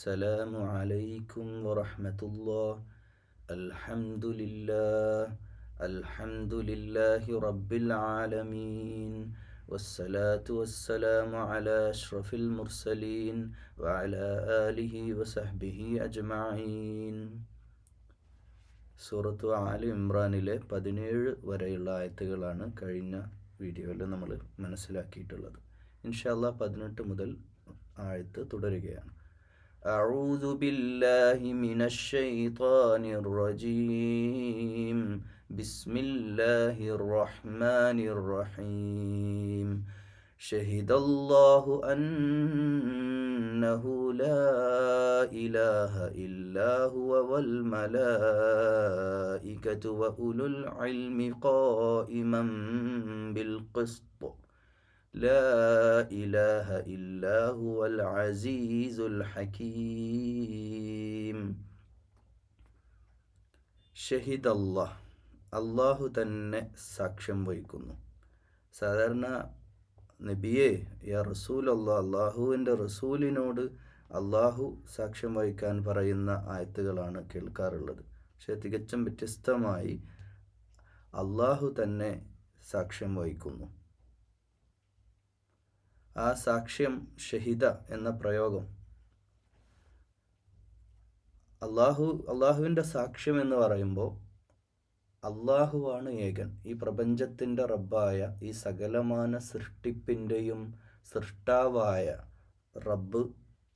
السلام عليكم ورحمة الله. الحمد لله. الحمد لله رب العالمين، والصلاة والسلام على أشرف المرسلين وعلى آله وصحبه أجمعين. സൂറത്തു ആലി ഇമ്രാനിലെ 17 വരെയുള്ള ആയത്തുകളാണ് കഴിഞ്ഞ വീഡിയോയിൽ നമ്മൾ മനസ്സിലാക്കിയിട്ടുള്ളത്. ഇൻഷാ അല്ലാഹ് 18 മുതൽ ആയത്ത് തുടരുകയാണ്. أعوذ بالله من الشيطان الرجيم. بسم الله الرحمن الرحيم. شهد الله أنه لا إله إلا هو والملائكة وأولو العلم قائما بالقسط لا إله إلا هو العزيز الحكيم. ഷഹിദ് അള്ളാഹു തന്നെ സാക്ഷ്യം വഹിക്കുന്നു. സാധാരണ നബിയെ യാ റസൂൽ അള്ളാഹുവിൻ്റെ റസൂലിനോട് അള്ളാഹു സാക്ഷ്യം വഹിക്കാൻ പറയുന്ന ആയത്തുകളാണ് കേൾക്കാറുള്ളത്. പക്ഷെ തികച്ചും വ്യത്യസ്തമായി അള്ളാഹു തന്നെ സാക്ഷ്യം വഹിക്കുന്നു. ആ സാക്ഷ്യം ഷഹിദ എന്ന പ്രയോഗം അള്ളാഹുവിൻ്റെ സാക്ഷ്യം എന്ന് പറയുമ്പോൾ അള്ളാഹുവാണ് ഏകൻ. ഈ പ്രപഞ്ചത്തിൻ്റെ റബ്ബായ ഈ സകലമാന സൃഷ്ടിപ്പിൻ്റെയും സൃഷ്ടാവായ റബ്ബ്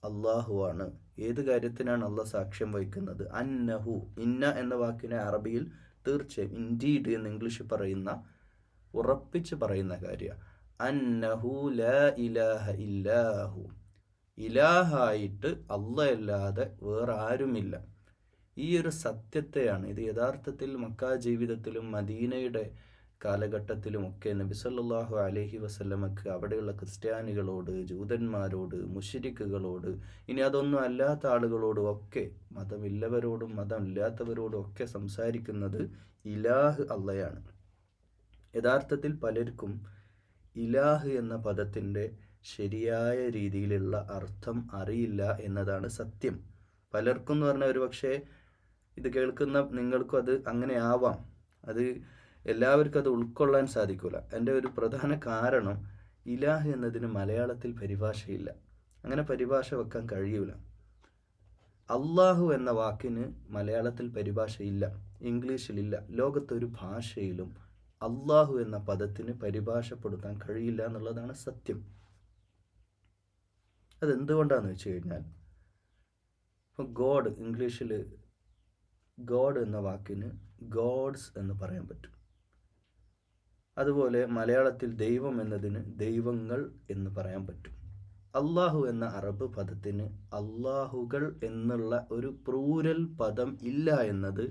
അള്ളാഹുവാണ്. ഏത് കാര്യത്തിനാണ് അള്ളാഹ് സാക്ഷ്യം വഹിക്കുന്നത്? അന്നഹു, ഇന്ന എന്ന വാക്കിനെ അറബിയിൽ തീർച്ചയായും, ഇൻഡീഡ് എന്ന് ഇംഗ്ലീഷ് പറയുന്ന ഉറപ്പിച്ച് പറയുന്ന കാര്യം. അന്നഹു ലാ ഇലാഹ ഇല്ലാഹു, ഇലാഹായിട്ട് അല്ലാതെ വേറെ ആരുമില്ല. ഈ ഒരു സത്യത്തെയാണ്, ഇത് യഥാർത്ഥത്തിൽ മക്ക ജീവിതത്തിലും മദീനയുടെ കാലഘട്ടത്തിലുമൊക്കെ നബി സല്ലല്ലാഹു അലൈഹി വസല്ലമക്ക് അവിടെയുള്ള ക്രിസ്ത്യാനികളോട്, ജൂതന്മാരോട്, മുശ്രിക്കുകളോട്, ഇനി അതൊന്നും അല്ലാത്ത ആളുകളോടും ഒക്കെ, മതമില്ലവരോടും മതമില്ലാത്തവരോടും ഒക്കെ സംസാരിക്കുന്നത് ഇലാഹ് അള്ളയാണ്. യഥാർത്ഥത്തിൽ പലർക്കും ഇലാഹ് എന്ന പദത്തിൻ്റെ ശരിയായ രീതിയിലുള്ള അർത്ഥം അറിയില്ല എന്നതാണ് സത്യം. പലർക്കും എന്ന് പറഞ്ഞാൽ ഒരു പക്ഷേ ഇത് കേൾക്കുന്ന നിങ്ങൾക്കും അത് അങ്ങനെ ആവാം. അത് എല്ലാവർക്കും അത് ഉൾക്കൊള്ളാൻ സാധിക്കില്ല. എൻ്റെ ഒരു പ്രധാന കാരണം, ഇലാഹ് എന്നതിന് മലയാളത്തിൽ പരിഭാഷയില്ല. അങ്ങനെ പരിഭാഷ വെക്കാൻ കഴിയൂല. അള്ളാഹു എന്ന വാക്കിന് മലയാളത്തിൽ പരിഭാഷയില്ല, ഇംഗ്ലീഷിലില്ല. ലോകത്തൊരു ഭാഷയിലും അള്ളാഹു എന്ന പദത്തിന് പരിഭാഷപ്പെടുത്താൻ കഴിയില്ല എന്നുള്ളതാണ് സത്യം. അതെന്തുകൊണ്ടാണെന്ന് വെച്ച് കഴിഞ്ഞാൽ, ഇപ്പോൾ ഗോഡ്, ഇംഗ്ലീഷിൽ ഗോഡ് എന്ന വാക്കിന് ഗോഡ്സ് എന്ന് പറയാൻ പറ്റും. അതുപോലെ മലയാളത്തിൽ ദൈവം എന്നതിന് ദൈവങ്ങൾ എന്ന് പറയാൻ പറ്റും. അള്ളാഹു എന്ന അറബ് പദത്തിന് അള്ളാഹുകൾ എന്നുള്ള ഒരു പ്ലൂരൽ പദം ഇല്ല എന്നത്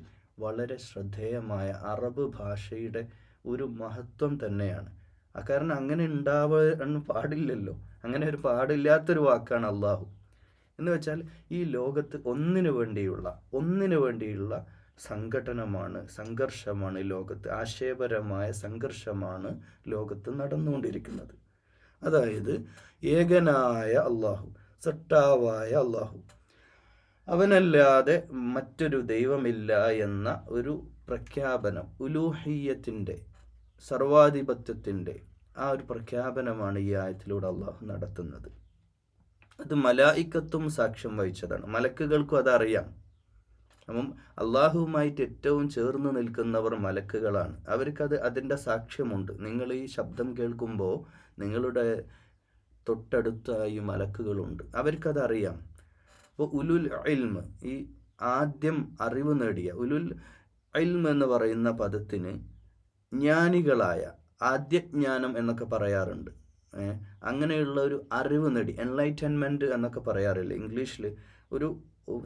വളരെ ശ്രദ്ധേയമായ അറബ് ഭാഷയുടെ ഒരു മഹത്വം തന്നെയാണ്. കാരണം അങ്ങനെ ഉണ്ടാവാൻ പാടില്ലല്ലോ. അങ്ങനെ ഒരു പാടില്ലാത്തൊരു വാക്കാണ് അള്ളാഹു എന്ന് വെച്ചാൽ, ഈ ലോകത്ത് ഒന്നിനു വേണ്ടിയുള്ള സംഘർഷമാണ് ലോകത്ത്, ആശയപരമായ സംഘർഷമാണ് ലോകത്ത് നടന്നുകൊണ്ടിരിക്കുന്നത്. അതായത് ഏകനായ അള്ളാഹു, സട്ടാവായ അള്ളാഹു, അവനല്ലാതെ മറ്റൊരു ദൈവമില്ല എന്ന ഒരു പ്രഖ്യാപനം, ഉലൂഹിയ്യത്തിൻ്റെ, സർവാധിപത്യത്തിൻ്റെ ആ ഒരു പ്രഖ്യാപനമാണ് ഈ ആയത്തിലൂടെ അള്ളാഹു നടത്തുന്നത്. അത് മലായിക്കത്തും സാക്ഷ്യം വഹിച്ചതാണ്. മലക്കുകൾക്കും അതറിയാം. അപ്പം അള്ളാഹുവുമായിട്ട് ഏറ്റവും ചേർന്ന് നിൽക്കുന്നവർ മലക്കുകളാണ്. അവർക്കത് അതിൻ്റെ സാക്ഷ്യമുണ്ട്. നിങ്ങൾ ഈ ശബ്ദം കേൾക്കുമ്പോൾ നിങ്ങളുടെ തൊട്ടടുത്തായി മലക്കുകളുണ്ട്, അവർക്കതറിയാം. അപ്പോൾ ഉലുൽ ഇൽമ്, ഈ ആദ്യം അറിവ് നേടിയ, ഉലുൽ ഇൽമ് എന്ന് പറയുന്ന പദത്തിന് ജ്ഞാനികളായ, ആദ്യജ്ഞാനം എന്നൊക്കെ പറയാറുണ്ട്. അങ്ങനെയുള്ള ഒരു അറിവ് നേടി, എൻലൈറ്റൻമെൻറ്റ് എന്നൊക്കെ പറയാറില്ല ഇംഗ്ലീഷിൽ. ഒരു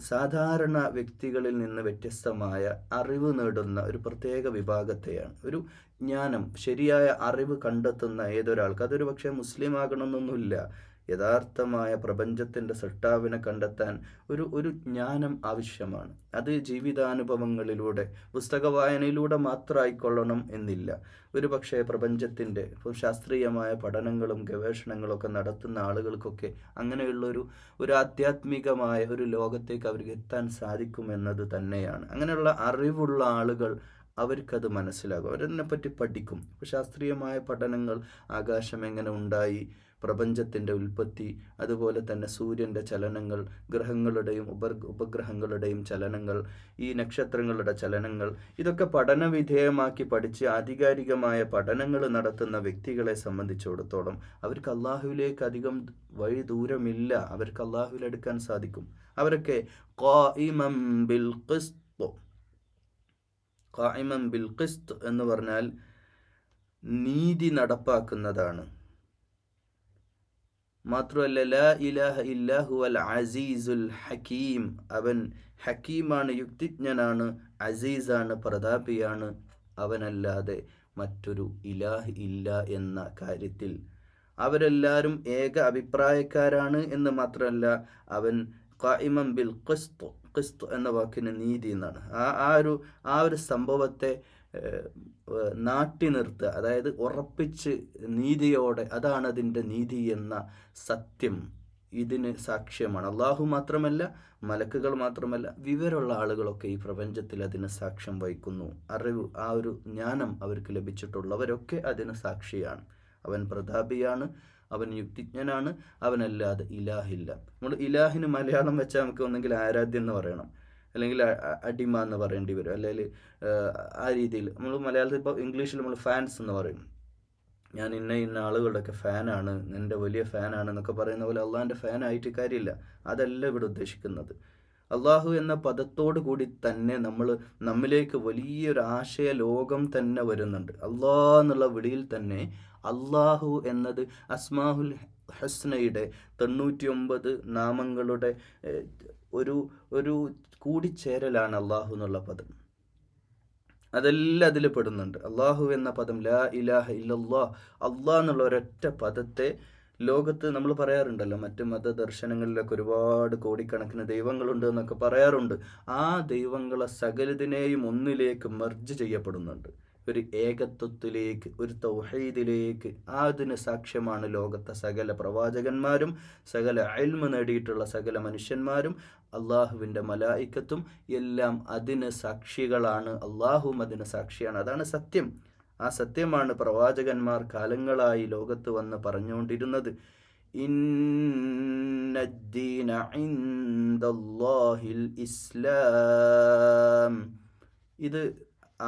സാധാരണ വ്യക്തികളിൽ നിന്ന് വ്യത്യസ്തമായ അറിവ് നേടുന്ന ഒരു പ്രത്യേക വിഭാഗത്തെയാണ്, ഒരു ജ്ഞാനം, ശരിയായ അറിവ് കണ്ടെത്തുന്ന ഏതൊരാൾക്ക്, അതൊരു പക്ഷേ മുസ്ലിം ആകണമെന്നൊന്നുമില്ല, യഥാർത്ഥമായ പ്രപഞ്ചത്തിൻ്റെ സൃഷ്ടാവിനെ കണ്ടെത്താൻ ഒരു ജ്ഞാനം ആവശ്യമാണ്. അത് ജീവിതാനുഭവങ്ങളിലൂടെ, പുസ്തക വായനയിലൂടെ മാത്രമായിക്കൊള്ളണം എന്നില്ല. ഒരു പക്ഷേ പ്രപഞ്ചത്തിൻ്റെ ശാസ്ത്രീയമായ പഠനങ്ങളും ഗവേഷണങ്ങളൊക്കെ നടത്തുന്ന ആളുകൾക്കൊക്കെ അങ്ങനെയുള്ളൊരു ആധ്യാത്മികമായ ഒരു ലോകത്തേക്ക് അവർക്ക് എത്താൻ സാധിക്കുമെന്നത് തന്നെയാണ്. അങ്ങനെയുള്ള അറിവുള്ള ആളുകൾ അവർക്കത് മനസ്സിലാകും, അവരതിനെപ്പറ്റി പഠിക്കും. ഇപ്പോൾ ശാസ്ത്രീയമായ പഠനങ്ങൾ, ആകാശം എങ്ങനെ ഉണ്ടായി, പ്രപഞ്ചത്തിൻ്റെ ഉൽപ്പത്തി, അതുപോലെ തന്നെ സൂര്യൻ്റെ ചലനങ്ങൾ, ഗ്രഹങ്ങളുടെയും ഉപഗ്രഹങ്ങളുടെയും ചലനങ്ങൾ, ഈ നക്ഷത്രങ്ങളുടെ ചലനങ്ങൾ, ഇതൊക്കെ പഠനവിധേയമാക്കി പഠിച്ച് ആധികാരികമായ പഠനങ്ങൾ നടത്തുന്ന വ്യക്തികളെ സംബന്ധിച്ചിടത്തോളം അവർക്ക് അള്ളാഹുവിലേക്ക് അധികം വഴി ദൂരമില്ല. അവർക്ക് അള്ളാഹുവിലെടുക്കാൻ സാധിക്കും. അവരൊക്കെ ഖായിമൻ ബിൽ ഖിസ്ത്, ഖായിമൻ ബിൽ ഖിസ്ത് എന്ന് പറഞ്ഞാൽ നീതി നടപ്പാക്കുന്നതാണ്. മാത്രമല്ല ലാ ഇലാഹ ഇല്ലാഹു അൽ അസീസുൽ ഹക്കീം, അവൻ ഹക്കീമാണ്, യുക്തിജ്ഞനാണ്, അസീസാണ്, പ്രതാപിയാണ്, അവനല്ലാതെ മറ്റൊരു ഇലാഹ് ഇല്ല എന്ന കാര്യത്തിൽ അവരെല്ലാവരും ഏക അഭിപ്രായക്കാരാണ് എന്ന് മാത്രമല്ല, അവൻ ഖായിമൻ ബിൽ ഖിസ്ത്, ഖിസ്ത് എന്ന വാക്കിന് നീതി എന്നാണ്. ആ ഒരു സംഭവത്തെ നാട്ടി നിർത്തുക, അതായത് ഉറപ്പിച്ച് നീതിയോടെ, അതാണ് അതിൻ്റെ നീതി എന്ന സത്യം ഇതിന് സാക്ഷ്യമാണ്. അള്ളാഹു മാത്രമല്ല, മലക്കുകൾ മാത്രമല്ല, വിവരമുള്ള ആളുകളൊക്കെ ഈ പ്രപഞ്ചത്തിൽ അതിന് സാക്ഷ്യം വഹിക്കുന്നു. അറിവ്, ആ ഒരു ജ്ഞാനം അവർക്ക് ലഭിച്ചിട്ടുള്ളവരൊക്കെ അതിന് സാക്ഷിയാണ്. അവൻ പ്രതാപിയാണ്, അവൻ യുക്തിജ്ഞനാണ്, അവനല്ലാതെ ഇലാഹില്ല. നമ്മൾ ഇലാഹിന് മലയാളം വെച്ചാൽ നമുക്ക് ഒന്നെങ്കിൽ ആരാധ്യം എന്ന് പറയണം, അല്ലെങ്കിൽ അടിമ എന്ന് പറയേണ്ടി വരും, അല്ലെങ്കിൽ ആ രീതിയിൽ. നമ്മൾ മലയാളത്തിൽ ഇപ്പോൾ ഇംഗ്ലീഷിൽ നമ്മൾ ഫാൻസ് എന്ന് പറയും. ഞാൻ ഇന്ന ആളുകളുടെയൊക്കെ ഫാനാണ്, എൻ്റെ വലിയ ഫാനാണ് എന്നൊക്കെ പറയുന്ന പോലെ അള്ളാഹിൻ്റെ ഫാനായിട്ട് കാര്യമില്ല. അതല്ല ഇവിടെ ഉദ്ദേശിക്കുന്നത്. അള്ളാഹു എന്ന പദത്തോടു കൂടി തന്നെ നമ്മിലേക്ക് വലിയൊരു ആശയ ലോകം തന്നെ വരുന്നുണ്ട്. അള്ളാഹ് എന്നുള്ള വിളിയിൽ തന്നെ അള്ളാഹു എന്നത് അസ്മാഹുൽ ഹസ്നയുടെ 99 നാമങ്ങളുടെ ഒരു കൂടിച്ചേരലാണ് അള്ളാഹു എന്നുള്ള പദം. അതെല്ലാം അതിൽ പെടുന്നുണ്ട്. അള്ളാഹു എന്ന പദം, ലാ ഇലാഹ ഇല്ലല്ലാഹ്, അള്ളാഹ് എന്നുള്ള ഒരൊറ്റ പദത്തെ ലോകത്ത് നമ്മൾ പറയാറുണ്ടല്ലോ, മറ്റ് മതദർശനങ്ങളിലൊക്കെ ഒരുപാട് കോടിക്കണക്കിന് ദൈവങ്ങളുണ്ട് എന്നൊക്കെ പറയാറുണ്ട്. ആ ദൈവങ്ങളെ സകലതിനെയും ഒന്നിലേക്ക് മെർജ് ചെയ്യപ്പെടുന്നുണ്ട്, ഒരു ഏകത്വത്തിലേക്ക്, ഒരു തൗഹീദിലേക്ക്. അതിന് സാക്ഷ്യമാണ് ലോകത്തെ സകല പ്രവാചകന്മാരും, സകല ഇൽമ് നേടിയിട്ടുള്ള സകല മനുഷ്യന്മാരും, അള്ളാഹുവിൻ്റെ മലായിക്കത്തും എല്ലാം അതിന് സാക്ഷികളാണ്. അള്ളാഹുവും അതിന് സാക്ഷിയാണ്. അതാണ് സത്യം. ആ സത്യമാണ് പ്രവാചകന്മാർ കാലങ്ങളായി ലോകത്ത് വന്ന് പറഞ്ഞുകൊണ്ടിരുന്നത്. ഇന്നദ്ദീന ഇൻദല്ലാഹിൽ ഇസ്ലാം. ഇത്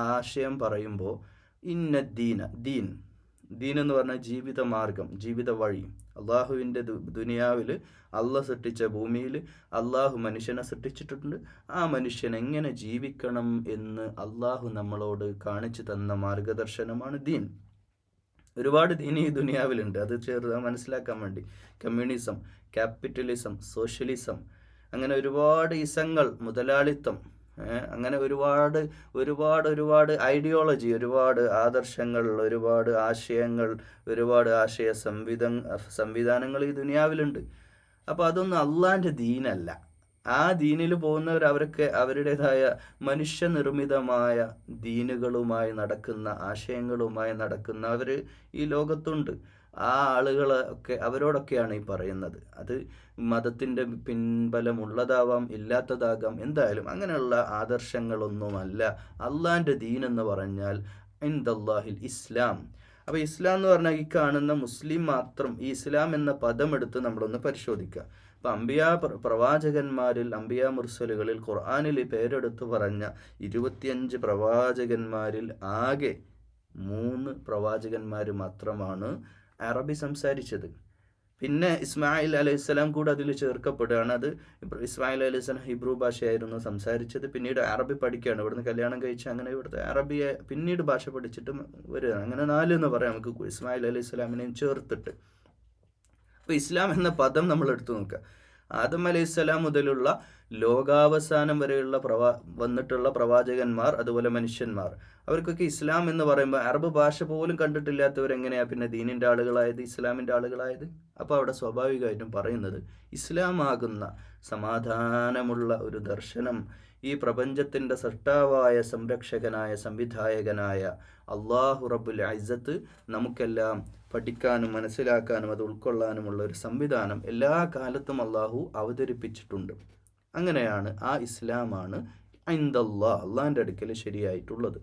ആശയം പറയുമ്പോൾ ഇന്നദ്ദീന, ദീൻ എന്ന് പറഞ്ഞാൽ ജീവിത മാർഗം, ജീവിത വഴി. അള്ളാഹുവിൻ്റെ ദുനിയാവിൽ, അള്ളാഹ് സൃഷ്ടിച്ച ഭൂമിയിൽ അള്ളാഹു മനുഷ്യനെ സൃഷ്ടിച്ചിട്ടുണ്ട്. ആ മനുഷ്യൻ എങ്ങനെ ജീവിക്കണം എന്ന് അള്ളാഹു നമ്മളോട് കാണിച്ചു തന്ന മാർഗദർശനമാണ് ദീൻ. ഒരുപാട് ദീൻ ഈ ദുനിയാവിലുണ്ട്, അത് മനസ്സിലാക്കാൻ വേണ്ടി. കമ്മ്യൂണിസം, ക്യാപിറ്റലിസം, സോഷ്യലിസം, അങ്ങനെ ഒരുപാട് ഇസങ്ങൾ, മുതലാളിത്തം, അങ്ങനെ ഒരുപാട് ഐഡിയോളജി, ഒരുപാട് ആദർശങ്ങൾ, ഒരുപാട് ആശയങ്ങൾ, ഒരുപാട് ആശയ സംവിധാനങ്ങൾ ഈ ദുനിയാവിലുണ്ട്. അപ്പോൾ അതൊന്നും അള്ളാഹിൻ്റെ ദീനല്ല. ആ ദീനിൽ പോകുന്നവർ അവരൊക്കെ അവരുടേതായ മനുഷ്യനിർമ്മിതമായ ദീനുകളുമായി നടക്കുന്ന, ആശയങ്ങളുമായി നടക്കുന്നവർ ഈ ലോകത്തുണ്ട്. ആ ആളുകളൊക്കെ, അവരോടൊക്കെയാണ് ഈ പറയുന്നത്. അത് മതത്തിൻ്റെ പിൻബലമുള്ളതാവാം, ഇല്ലാത്തതാകാം, എന്തായാലും അങ്ങനെയുള്ള ആദർശങ്ങളൊന്നുമല്ല. അള്ളാഹിൻ്റെ ദീൻ എന്ന് പറഞ്ഞാൽ ഇൻദല്ലാഹിൽ ഇസ്ലാം. അപ്പോൾ ഇസ്ലാം എന്ന് പറഞ്ഞാൽ ഈ കാണുന്ന മുസ്ലിം മാത്രം. ഈ ഇസ്ലാം എന്ന പദം എടുത്ത് നമ്മളൊന്ന് പരിശോധിക്കുക. അപ്പം പ്രവാചകന്മാരിൽ, അംബിയാ മുർസലുകളിൽ, ഖുർആനിൽ പേരെടുത്ത് പറഞ്ഞ 25 പ്രവാചകന്മാരിൽ ആകെ 3 പ്രവാചകന്മാർ മാത്രമാണ് അറബി സംസാരിച്ചത്. പിന്നെ ഇസ്മായിൽ അലൈഹിസ്സലാം കൂടെ അതിൽ ചേർക്കപ്പെടുകയാണ്. അത് ഇസ്മായിൽ അലൈഹിസ്സലാം ഹിബ്രു ഭാഷയായിരുന്നു സംസാരിച്ചത്. പിന്നീട് അറബി പഠിക്കുകയാണ്, ഇവിടുന്ന് കല്യാണം കഴിച്ച് അങ്ങനെ ഇവിടുത്തെ അറബിയെ പിന്നീട് ഭാഷ പഠിച്ചിട്ട് വരികയാണ്. അങ്ങനെ 4 എന്ന് പറയാം നമുക്ക് ഇസ്മായിൽ അലൈഹിസ്സലാമിനെയും ചേർത്തിട്ട്. അപ്പോൾ ഇസ്ലാം എന്ന പദം നമ്മൾ എടുത്തു നോക്കുക. ആദം അലൈഹിസ്സലാം മുതലുള്ള ലോകാവസാനം വരെയുള്ള വന്നിട്ടുള്ള പ്രവാചകന്മാർ, അതുപോലെ മനുഷ്യന്മാർ, അവർക്കൊക്കെ ഇസ്ലാം എന്ന് പറയുമ്പോൾ അറബ് ഭാഷ പോലും കണ്ടിട്ടില്ലാത്തവരെങ്ങനെയാ പിന്നെ ദീനിൻ്റെ ആളുകളായത്, ഇസ്ലാമിൻ്റെ ആളുകളായത്? അപ്പോൾ അവിടെ സ്വാഭാവികമായിട്ടും പറയുന്നത് ഇസ്ലാമാകുന്ന സമാധാനമുള്ള ഒരു ദർശനം ഈ പ്രപഞ്ചത്തിൻ്റെ സൃഷ്ടാവായ, സംരക്ഷകനായ, സംവിധായകനായ അള്ളാഹു റബ്ബുൽ ഇസ്സത്ത് നമുക്കെല്ലാം പഠിക്കാനും മനസ്സിലാക്കാനും അത് ഉൾക്കൊള്ളാനുമുള്ള ഒരു സംവിധാനം എല്ലാ കാലത്തും അള്ളാഹു അവതരിപ്പിച്ചിട്ടുണ്ട്. അങ്ങനെയാണ് ആ ഇസ്ലാമാണ് അള്ളാഹിൻ്റെ അടുക്കൽ ശരിയായിട്ടുള്ളത്.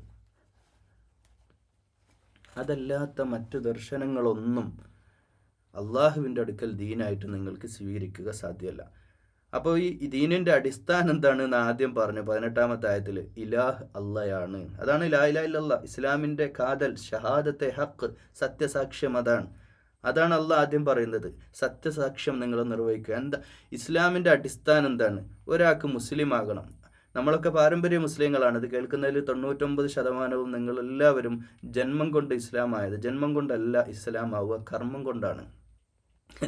അതല്ലാത്ത മറ്റു ദർശനങ്ങളൊന്നും അള്ളാഹുവിൻ്റെ അടുക്കൽ ദീനായിട്ട് നിങ്ങൾക്ക് സ്വീകരിക്കുക സാധ്യമല്ല. അപ്പോൾ ഈ ദീനിൻ്റെ അടിസ്ഥാനം എന്താണെന്ന് ആദ്യം പറഞ്ഞു 18-ാമത്തെ ആയത്തിൽ, ഇലാഹ് അള്ളയാണ്. അതാണ് ലാ ഇലാഹ ഇല്ലല്ലാഹ്, ഇസ്ലാമിൻ്റെ കാതൽ, ഷഹാദത്തെ ഹക്ക്, സത്യസാക്ഷ്യം. അതാണ് അള്ളാഹ് ആദ്യം പറയുന്നത്. സത്യസാക്ഷ്യം നിങ്ങൾ നിർവഹിക്കുക. എന്താ ഇസ്ലാമിൻ്റെ അടിസ്ഥാനം? എന്താണ്? ഒരാൾക്ക് മുസ്ലിം ആകണം. നമ്മളൊക്കെ പാരമ്പര്യ മുസ്ലിങ്ങളാണ്. ഇത് കേൾക്കുന്നതിൽ 99% നിങ്ങളെല്ലാവരും ജന്മം കൊണ്ട് ഇസ്ലാം ആയത്. ജന്മം കൊണ്ടല്ല ഇസ്ലാം ആവുക, കർമ്മം കൊണ്ടാണ്.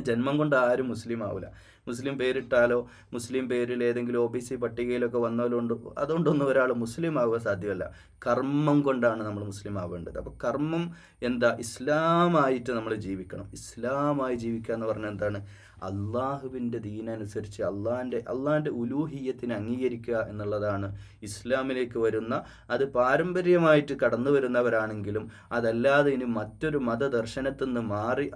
ജന്മം കൊണ്ട് ആരും മുസ്ലിം ആവില്ല. മുസ്ലിം പേരിട്ടാലോ മുസ്ലിം പേരിൽ ഏതെങ്കിലും OBC പട്ടികയിലൊക്കെ വന്നവരുണ്ട്, അതുകൊണ്ടൊന്നും ഒരാൾ മുസ്ലിം ആവുക സാധ്യമല്ല. കർമ്മം കൊണ്ടാണ് നമ്മൾ മുസ്ലിം ആവേണ്ടത്. അപ്പോൾ കർമ്മം എന്താ? ഇസ്ലാമായിട്ട് നമ്മൾ ജീവിക്കണം. ഇസ്ലാമായി ജീവിക്കുക എന്ന് പറഞ്ഞാൽ എന്താണ്? അള്ളാഹുവിൻ്റെ ദീനനുസരിച്ച് അള്ളാഹിൻ്റെ ഉലൂഹിയത്തിനെ അംഗീകരിക്കുക എന്നുള്ളതാണ് ഇസ്ലാമിലേക്ക് വരുന്ന. അത് പാരമ്പര്യമായിട്ട് കടന്നു വരുന്നവരാണെങ്കിലും അതല്ലാതെ ഇനി മറ്റൊരു മതദർശനത്തിൽ നിന്ന് മാറി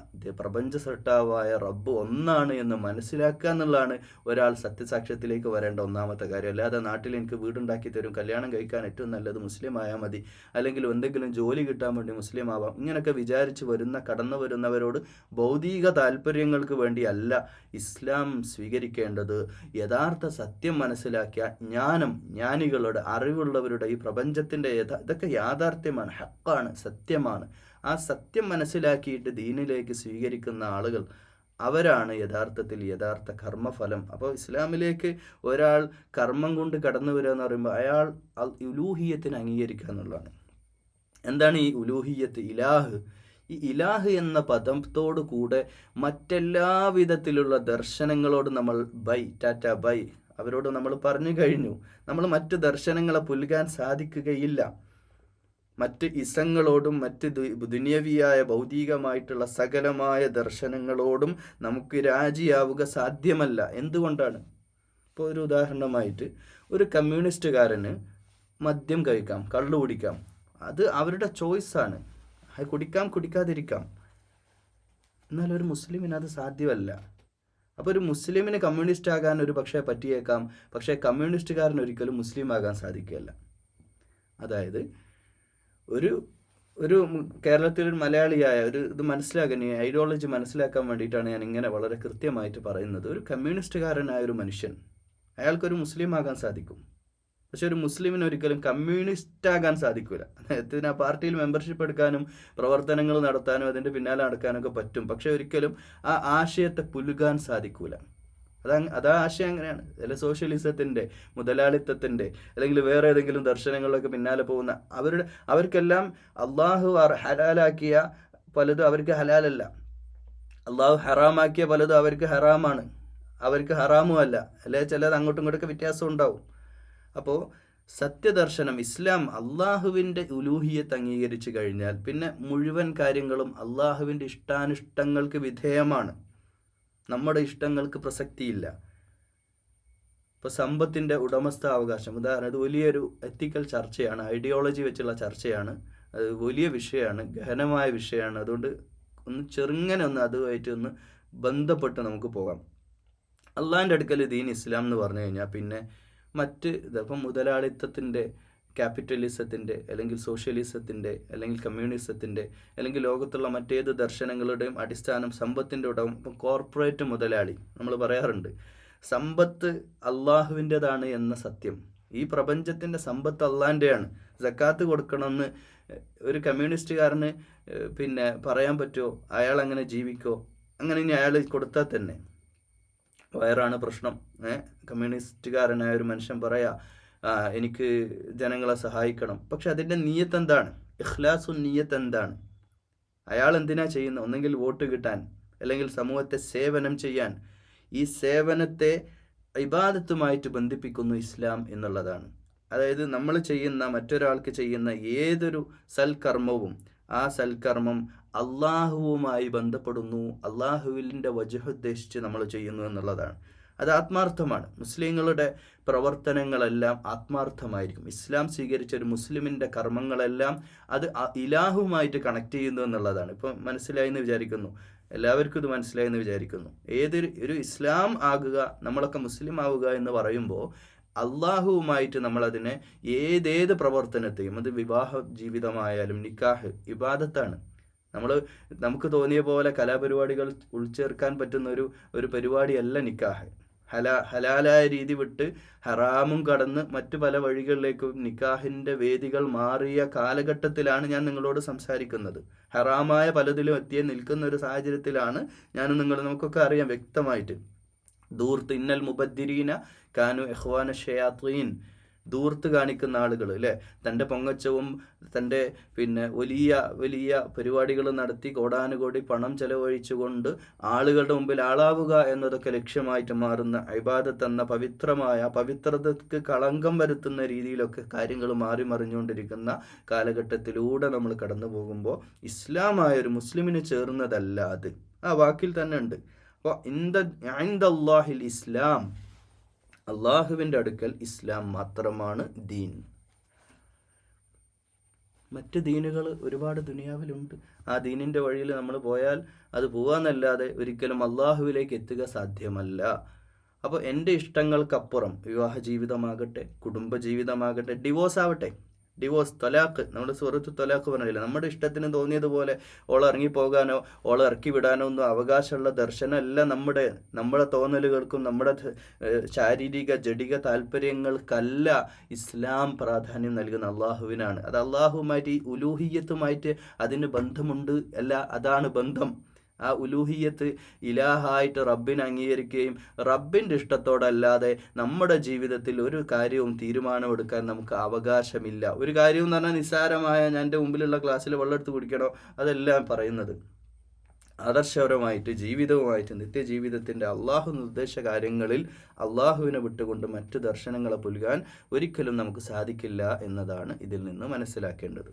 പ്രപഞ്ച സൃഷ്ടാവായ റബ്ബ് ഒന്നാണ് എന്ന് മനസ്സിലാക്കുക എന്നുള്ളതാണ് ഒരാൾ സത്യസാക്ഷ്യത്തിലേക്ക് വരേണ്ട ഒന്നാമത്തെ കാര്യം. അല്ലാതെ നാട്ടിൽ എനിക്ക് വീടുണ്ടാക്കി തരും, കല്യാണം കഴിക്കാൻ ഏറ്റവും നല്ലത് മുസ്ലിം ആയാൽ മതി, അല്ലെങ്കിൽ എന്തെങ്കിലും ജോലി കിട്ടാൻ വേണ്ടി മുസ്ലിം ആവാം, ഇങ്ങനെയൊക്കെ വിചാരിച്ച് കടന്നു വരുന്നവരോട് ഭൗതിക താല്പര്യങ്ങൾക്ക് വേണ്ടി അല്ല ഇസ്ലാം സ്വീകരിക്കേണ്ടത്. യഥാർത്ഥ സത്യം മനസ്സിലാക്കിയ ജ്ഞാനികളുടെ, അറിവുള്ളവരുടെ, ഈ പ്രപഞ്ചത്തിൻ്റെ ഇതൊക്കെ യാഥാർത്ഥ്യമാണ്, ഹക്കാണ്, സത്യമാണ്. ആ സത്യം മനസ്സിലാക്കിയിട്ട് ദീനിലേക്ക് സ്വീകരിക്കുന്ന ആളുകൾ, അവരാണ് യഥാർത്ഥ കർമ്മഫലം. അപ്പോൾ ഇസ്ലാമിലേക്ക് ഒരാൾ കർമ്മം കൊണ്ട് കടന്നു വരിക എന്ന് പറയുമ്പോൾ അയാൾ ഉലൂഹിയത്തിനെ അംഗീകരിക്കുക എന്നുള്ളതാണ്. എന്താണ് ഈ ഉലൂഹിയത്ത്? ഇലാഹ്. ഈ ഇലാഹ് എന്ന പദത്തോടു കൂടെ മറ്റെല്ലാ വിധത്തിലുള്ള ദർശനങ്ങളോട് നമ്മൾ ടാറ്റ ബൈ അവരോട് നമ്മൾ പറഞ്ഞു കഴിഞ്ഞു. നമ്മൾ മറ്റ് ദർശനങ്ങളെ പുൽകാൻ സാധിക്കുകയില്ല. മറ്റ് ഇസങ്ങളോടും മറ്റ് ദുനിയവിയായ ഭൗതികമായിട്ടുള്ള സകലമായ ദർശനങ്ങളോടും നമുക്ക് രാജിയാവുക സാധ്യമല്ല. എന്തുകൊണ്ടാണ്? ഇപ്പോൾ ഒരു ഉദാഹരണമായിട്ട് ഒരു കമ്മ്യൂണിസ്റ്റുകാരന് മദ്യം കഴിക്കാം, കള്ളു കുടിക്കാം, അത് അവരുടെ ചോയ്സാണ്. അത് കുടിക്കാം, കുടിക്കാതിരിക്കാം. എന്നാൽ ഒരു മുസ്ലിമിന് അത് സാധ്യമല്ല. അപ്പോൾ ഒരു മുസ്ലിമിന് കമ്മ്യൂണിസ്റ്റ് ആകാൻ ഒരു പക്ഷേ പറ്റിയേക്കാം, പക്ഷേ കമ്മ്യൂണിസ്റ്റുകാരൻ ഒരിക്കലും മുസ്ലിം ആകാൻ സാധിക്കുകയില്ല. അതായത് ഒരു കേരളത്തിലൊരു മലയാളിയായ ഇത് മനസ്സിലാക്കാൻ, ഈ ഐഡിയോളജി മനസ്സിലാക്കാൻ വേണ്ടിയിട്ടാണ് ഞാൻ ഇങ്ങനെ വളരെ കൃത്യമായിട്ട് പറയുന്നത്. ഒരു കമ്മ്യൂണിസ്റ്റുകാരനായ ഒരു മനുഷ്യൻ, അയാൾക്കൊരു മുസ്ലിം ആകാൻ സാധിക്കും, പക്ഷെ ഒരു മുസ്ലിമിന് ഒരിക്കലും കമ്മ്യൂണിസ്റ്റ് ആകാൻ സാധിക്കില്ല. അദ്ദേഹത്തിന് ആ പാർട്ടിയിൽ മെമ്പർഷിപ്പ് എടുക്കാനും പ്രവർത്തനങ്ങൾ നടത്താനും അതിൻ്റെ പിന്നാലെ നടക്കാനൊക്കെ പറ്റും, പക്ഷെ ഒരിക്കലും ആ ആശയത്തെ പുലുകാൻ സാധിക്കൂല. അതാ ആശയം അങ്ങനെയാണ്. അല്ലെ സോഷ്യലിസത്തിൻ്റെ, മുതലാളിത്തത്തിൻ്റെ, അല്ലെങ്കിൽ വേറെ ഏതെങ്കിലും ദർശനങ്ങളിലൊക്കെ പിന്നാലെ പോകുന്ന അവർക്കെല്ലാം അള്ളാഹു ഹലാലാക്കിയ പലതും അവർക്ക് ഹലാലല്ല, അള്ളാഹു ഹറാമാക്കിയ പലതും അവർക്ക് ഹറാമാണ്, അവർക്ക് ഹറാമും അല്ല, അല്ലെ ചിലത് അങ്ങോട്ടും ഇങ്ങോട്ടൊക്കെ വ്യത്യാസം ഉണ്ടാവും. അപ്പോൾ സത്യദർശനം ഇസ്ലാം അള്ളാഹുവിൻ്റെ ഉലൂഹിയത്ത് അംഗീകരിച്ചു കഴിഞ്ഞാൽ പിന്നെ മുഴുവൻ കാര്യങ്ങളും അള്ളാഹുവിൻ്റെ ഇഷ്ടാനിഷ്ടങ്ങൾക്ക് വിധേയമാണ്. നമ്മുടെ ഇഷ്ടങ്ങൾക്ക് പ്രസക്തിയില്ല. ഇപ്പോൾ സമ്പത്തിൻ്റെ ഉടമസ്ഥാവകാശം, ഉദാഹരണം, ഇത് വലിയൊരു എത്തിക്കൽ ചർച്ചയാണ്, ഐഡിയോളജി വെച്ചുള്ള ചർച്ചയാണ്, അത് വലിയ വിഷയമാണ്, ഗഹനമായ വിഷയമാണ്. അതുകൊണ്ട് ചെറുങ്ങനെ അതുമായിട്ട് ബന്ധപ്പെട്ട് നമുക്ക് പോകാം. അള്ളാഹിൻ്റെ അടുക്കൽ ദീൻ ഇസ്ലാം എന്ന് പറഞ്ഞു കഴിഞ്ഞാൽ പിന്നെ ഇപ്പം മുതലാളിത്തത്തിൻ്റെ, ക്യാപിറ്റലിസത്തിൻ്റെ, അല്ലെങ്കിൽ സോഷ്യലിസത്തിൻ്റെ, അല്ലെങ്കിൽ കമ്മ്യൂണിസത്തിൻ്റെ, അല്ലെങ്കിൽ ലോകത്തുള്ള മറ്റേത് ദർശനങ്ങളുടെയും അടിസ്ഥാനം സമ്പത്തിൻ്റെ ഉടമ. ഇപ്പം കോർപ്പറേറ്റ് മുതലാളി നമ്മൾ പറയാറുണ്ട്, സമ്പത്ത് അള്ളാഹുവിൻ്റെതാണ് എന്ന സത്യം. ഈ പ്രപഞ്ചത്തിൻ്റെ സമ്പത്ത് അള്ളാഹിൻ്റെയാണ്. സക്കാത്ത് കൊടുക്കണമെന്ന് ഒരു കമ്മ്യൂണിസ്റ്റുകാരന് പിന്നെ പറയാൻ പറ്റുമോ? അയാൾ അങ്ങനെ ജീവിക്കോ? അങ്ങനെ ഇനി അയാൾ കൊടുത്താൽ തന്നെ വയറാണ് പ്രശ്നം. കമ്മ്യൂണിസ്റ്റുകാരനായ ഒരു മനുഷ്യൻ പറയാ, എനിക്ക് ജനങ്ങളെ സഹായിക്കണം, പക്ഷെ അതിൻ്റെ നിയ്യത്ത് എന്താണ്? ഇഖ്ലാസുൻ നിയ്യത്ത് എന്താണ്? അയാൾ എന്തിനാ ചെയ്യുന്നത്? ഒന്നെങ്കിൽ വോട്ട് കിട്ടാൻ, അല്ലെങ്കിൽ സമൂഹത്തെ സേവനം ചെയ്യാൻ. ഈ സേവനത്തെ ഇബാദത്തുമായിട്ട് ബന്ധിപ്പിക്കുന്നു ഇസ്ലാം എന്നുള്ളതാണ്. അതായത് നമ്മൾ ചെയ്യുന്ന, മറ്റൊരാൾക്ക് ചെയ്യുന്ന ഏതൊരു സൽക്കർമ്മവും ആ സൽക്കർമ്മം അള്ളാഹുവുമായി ബന്ധപ്പെടുന്നു, അള്ളാഹുവിൻ്റെ വജ്ഹ് ഉദ്ദേശിച്ച് നമ്മൾ ചെയ്യുന്നു എന്നുള്ളതാണ്. അത് ആത്മാർത്ഥമാണ്. മുസ്ലിങ്ങളുടെ പ്രവർത്തനങ്ങളെല്ലാം ആത്മാർത്ഥമായിരിക്കും. ഇസ്ലാം സ്വീകരിച്ച ഒരു മുസ്ലിമിൻ്റെ കർമ്മങ്ങളെല്ലാം അത് ഇലാഹുമായിട്ട് കണക്ട് ചെയ്യുന്നു എന്നുള്ളതാണ്. ഇപ്പം മനസ്സിലായി എന്ന് വിചാരിക്കുന്നു, എല്ലാവർക്കും ഇത് മനസ്സിലായി എന്ന് വിചാരിക്കുന്നു. ഒരു ഇസ്ലാം ആകുക, നമ്മളൊക്കെ മുസ്ലിം ആവുക എന്ന് പറയുമ്പോൾ അള്ളാഹുവുമായിട്ട് നമ്മളതിനെ ഏതേത് പ്രവർത്തനത്തെയും, അത് വിവാഹ ജീവിതമായാലും നിക്കാഹ് ഇബാദത്താണ്. നമുക്ക് തോന്നിയ പോലെ കലാപരിപാടികൾ ഉൾച്ചേർക്കാൻ പറ്റുന്ന ഒരു പരിപാടിയല്ല നിക്കാഹ്. ഹലാലായ രീതി വിട്ട് ഹറാമും കടന്ന് മറ്റു പല വഴികളിലേക്കും നിക്കാഹിൻ്റെ വേദികൾ മാറിയ കാലഘട്ടത്തിലാണ് ഞാൻ നിങ്ങളോട് സംസാരിക്കുന്നത്. ഹറാമായ പലതിലും നിൽക്കുന്ന ഒരു സാഹചര്യത്തിലാണ് നമുക്കൊക്കെ അറിയാം വ്യക്തമായിട്ട്. ദൂർത്ത് ഇന്നൽ മുബദ്ദിരീന കാനു ഇഖ്വാന ഷയാത്തീൻ, ദൂർത്ത് കാണിക്കുന്ന ആളുകൾ അല്ലേ, തൻ്റെ പൊങ്ങച്ചവും തൻ്റെ വലിയ വലിയ പരിപാടികൾ നടത്തി കോടാനുകോടി പണം ചെലവഴിച്ചുകൊണ്ട് ആളുകളുടെ മുമ്പിൽ ആളാവുക എന്നതൊക്കെ ലക്ഷ്യമായിട്ട് മാറുന്ന ഇബാദത്ത് എന്ന പവിത്രതയ്ക്ക് കളങ്കം വരുത്തുന്ന രീതിയിലൊക്കെ കാര്യങ്ങൾ മാറി മറിഞ്ഞുകൊണ്ടിരിക്കുന്ന കാലഘട്ടത്തിലൂടെ നമ്മൾ കടന്നു പോകുമ്പോൾ ഇസ്ലാമായൊരു മുസ്ലിമിന് ചേർന്നതല്ല അത്. ആ വാക്കിൽ തന്നെ ഉണ്ട്. അപ്പോൾ ഇൻദല്ലാഹിൽ ഇസ്ലാം, അള്ളാഹുവിൻ്റെ അടുക്കൽ ഇസ്ലാം മാത്രമാണ് ദീൻ. മറ്റ് ദീനുകൾ ഒരുപാട് ദുനിയാവിലുണ്ട്. ആ ദീനിൻ്റെ വഴിയിൽ നമ്മൾ പോയാൽ അത് പോകാമെന്നല്ലാതെ ഒരിക്കലും അള്ളാഹുവിലേക്ക് എത്തുക സാധ്യമല്ല. അപ്പോൾ എൻ്റെ ഇഷ്ടങ്ങൾക്കപ്പുറം വിവാഹ ജീവിതമാകട്ടെ, കുടുംബ ജീവിതമാകട്ടെ, ഡിവോഴ്സ് തൊലാഖ്, നമ്മൾ സൂറത്ത് തൊലാഖ് പറഞ്ഞില്ല, നമ്മുടെ ഇഷ്ടത്തിന് തോന്നിയതുപോലെ ഓളെ ഇറങ്ങിപ്പോകാനോ ഓളെ ഇറക്കി വിടാനോ ഒന്നും അവകാശമുള്ള ദർശനമല്ല. നമ്മുടെ തോന്നലുകൾക്കും നമ്മുടെ ശാരീരിക ജഡിക താല്പര്യങ്ങൾക്കല്ല ഇസ്ലാം പ്രാധാന്യം നൽകുന്ന അള്ളാഹുവിനാണ്. അത് അള്ളാഹുവുമായിട്ട്, ഈ ഉലൂഹിയത്തുമായിട്ട് അതിന് ബന്ധമുണ്ട്, അല്ല അതാണ് ബന്ധം. ആ ഉലൂഹിയത്ത് ഇലാഹായിട്ട് റബ്ബിനെ അംഗീകരിക്കുകയും റബ്ബിൻ്റെ ഇഷ്ടത്തോടല്ലാതെ നമ്മുടെ ജീവിതത്തിൽ ഒരു കാര്യവും തീരുമാനമെടുക്കാൻ നമുക്ക് അവകാശമില്ല. ഒരു കാര്യം എന്ന് പറഞ്ഞാൽ നിസ്സാരമായ ഞാൻ എൻ്റെ മുമ്പിലുള്ള ക്ലാസ്സിൽ വെള്ളം എടുത്ത് കുടിക്കണോ, അതെല്ലാം പറയുന്നത് ആദർശപരമായിട്ട് ജീവിതവുമായിട്ട് നിത്യജീവിതത്തിൻ്റെ അള്ളാഹു നിർദ്ദേശ കാര്യങ്ങളിൽ അള്ളാഹുവിനെ വിട്ടുകൊണ്ട് മറ്റു ദർശനങ്ങളെ പുൽകാൻ ഒരിക്കലും നമുക്ക് സാധിക്കില്ല എന്നതാണ് ഇതിൽ നിന്ന് മനസ്സിലാക്കേണ്ടത്.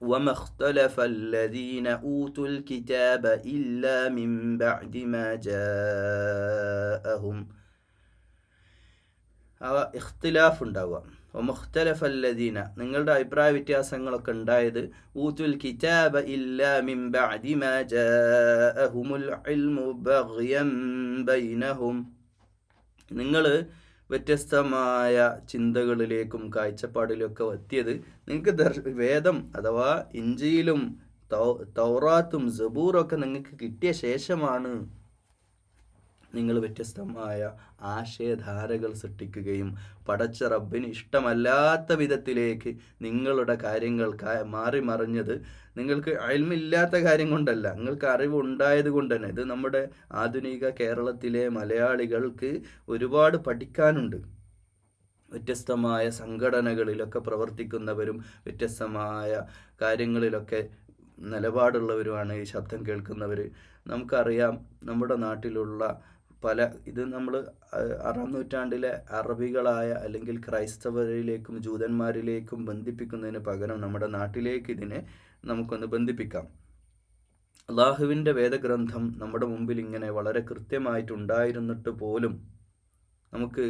وما اختلف الذين أوتوا الكتاب إلا من بعد ما جاءهم. ഇഖ്തിലാഫ് ഉണ്ടാവുക. വമഖ്തലഫ അല്ലദീന, നിങ്ങളുടെ അഭിപ്രായ വ്യത്യാസങ്ങളൊക്കെ ഉണ്ടായത് ഊതുൽ കിതാബ ഇല്ലാ മിൻ ബഅദി മാ ജാഅഹുമുൽ ഇൽമു ബഗ്യൻ ബൈനഹും. നിങ്ങൾ വ്യത്യസ്തമായ ചിന്തകളിലേക്കും കാഴ്ചപ്പാടിലൊക്കെ എത്തിയത് നിങ്ങൾക്ക് വേദം അഥവാ ഇഞ്ചീലും തൗറാത്തും സബൂറൊക്കെ നിങ്ങൾക്ക് കിട്ടിയ ശേഷമാണ് നിങ്ങൾ വ്യത്യസ്തമായ ആശയധാരകൾ സൃഷ്ടിക്കുകയും പടച്ച റബ്ബിന് ഇഷ്ടമല്ലാത്ത വിധത്തിലേക്ക് നിങ്ങളുടെ കാര്യങ്ങൾ മാറി മറിഞ്ഞത് നിങ്ങൾക്ക് ഇൽമില്ലാത്ത കാര്യം കൊണ്ടല്ല, നിങ്ങൾക്ക് അറിവുണ്ടായത് കൊണ്ട് തന്നെ. ഇത് നമ്മുടെ ആധുനിക കേരളത്തിലെ മലയാളികൾക്ക് ഒരുപാട് പഠിക്കാനുണ്ട്. വ്യത്യസ്തമായ സംഘടനകളിലൊക്കെ പ്രവർത്തിക്കുന്നവരും വ്യത്യസ്തമായ കാര്യങ്ങളിലൊക്കെ നിലപാടുള്ളവരുമാണ് ഈ ശബ്ദം കേൾക്കുന്നവർ. നമുക്കറിയാം നമ്മുടെ നാട്ടിലുള്ള ഇത് നമ്മൾ 6-ാം നൂറ്റാണ്ടിലെ അറബികളായ അല്ലെങ്കിൽ ക്രൈസ്തവരിലേക്കും ജൂതന്മാരിലേക്കും ബന്ധിപ്പിക്കുന്നതിന് പകരം നമ്മുടെ നാട്ടിലേക്ക് ഇതിനെ നമുക്കൊന്ന് ബന്ധിപ്പിക്കാം. അള്ളാഹുവിൻ്റെ വേദഗ്രന്ഥം നമ്മുടെ മുമ്പിൽ ഇങ്ങനെ വളരെ കൃത്യമായിട്ടുണ്ടായിരുന്നിട്ട് പോലും നമുക്ക്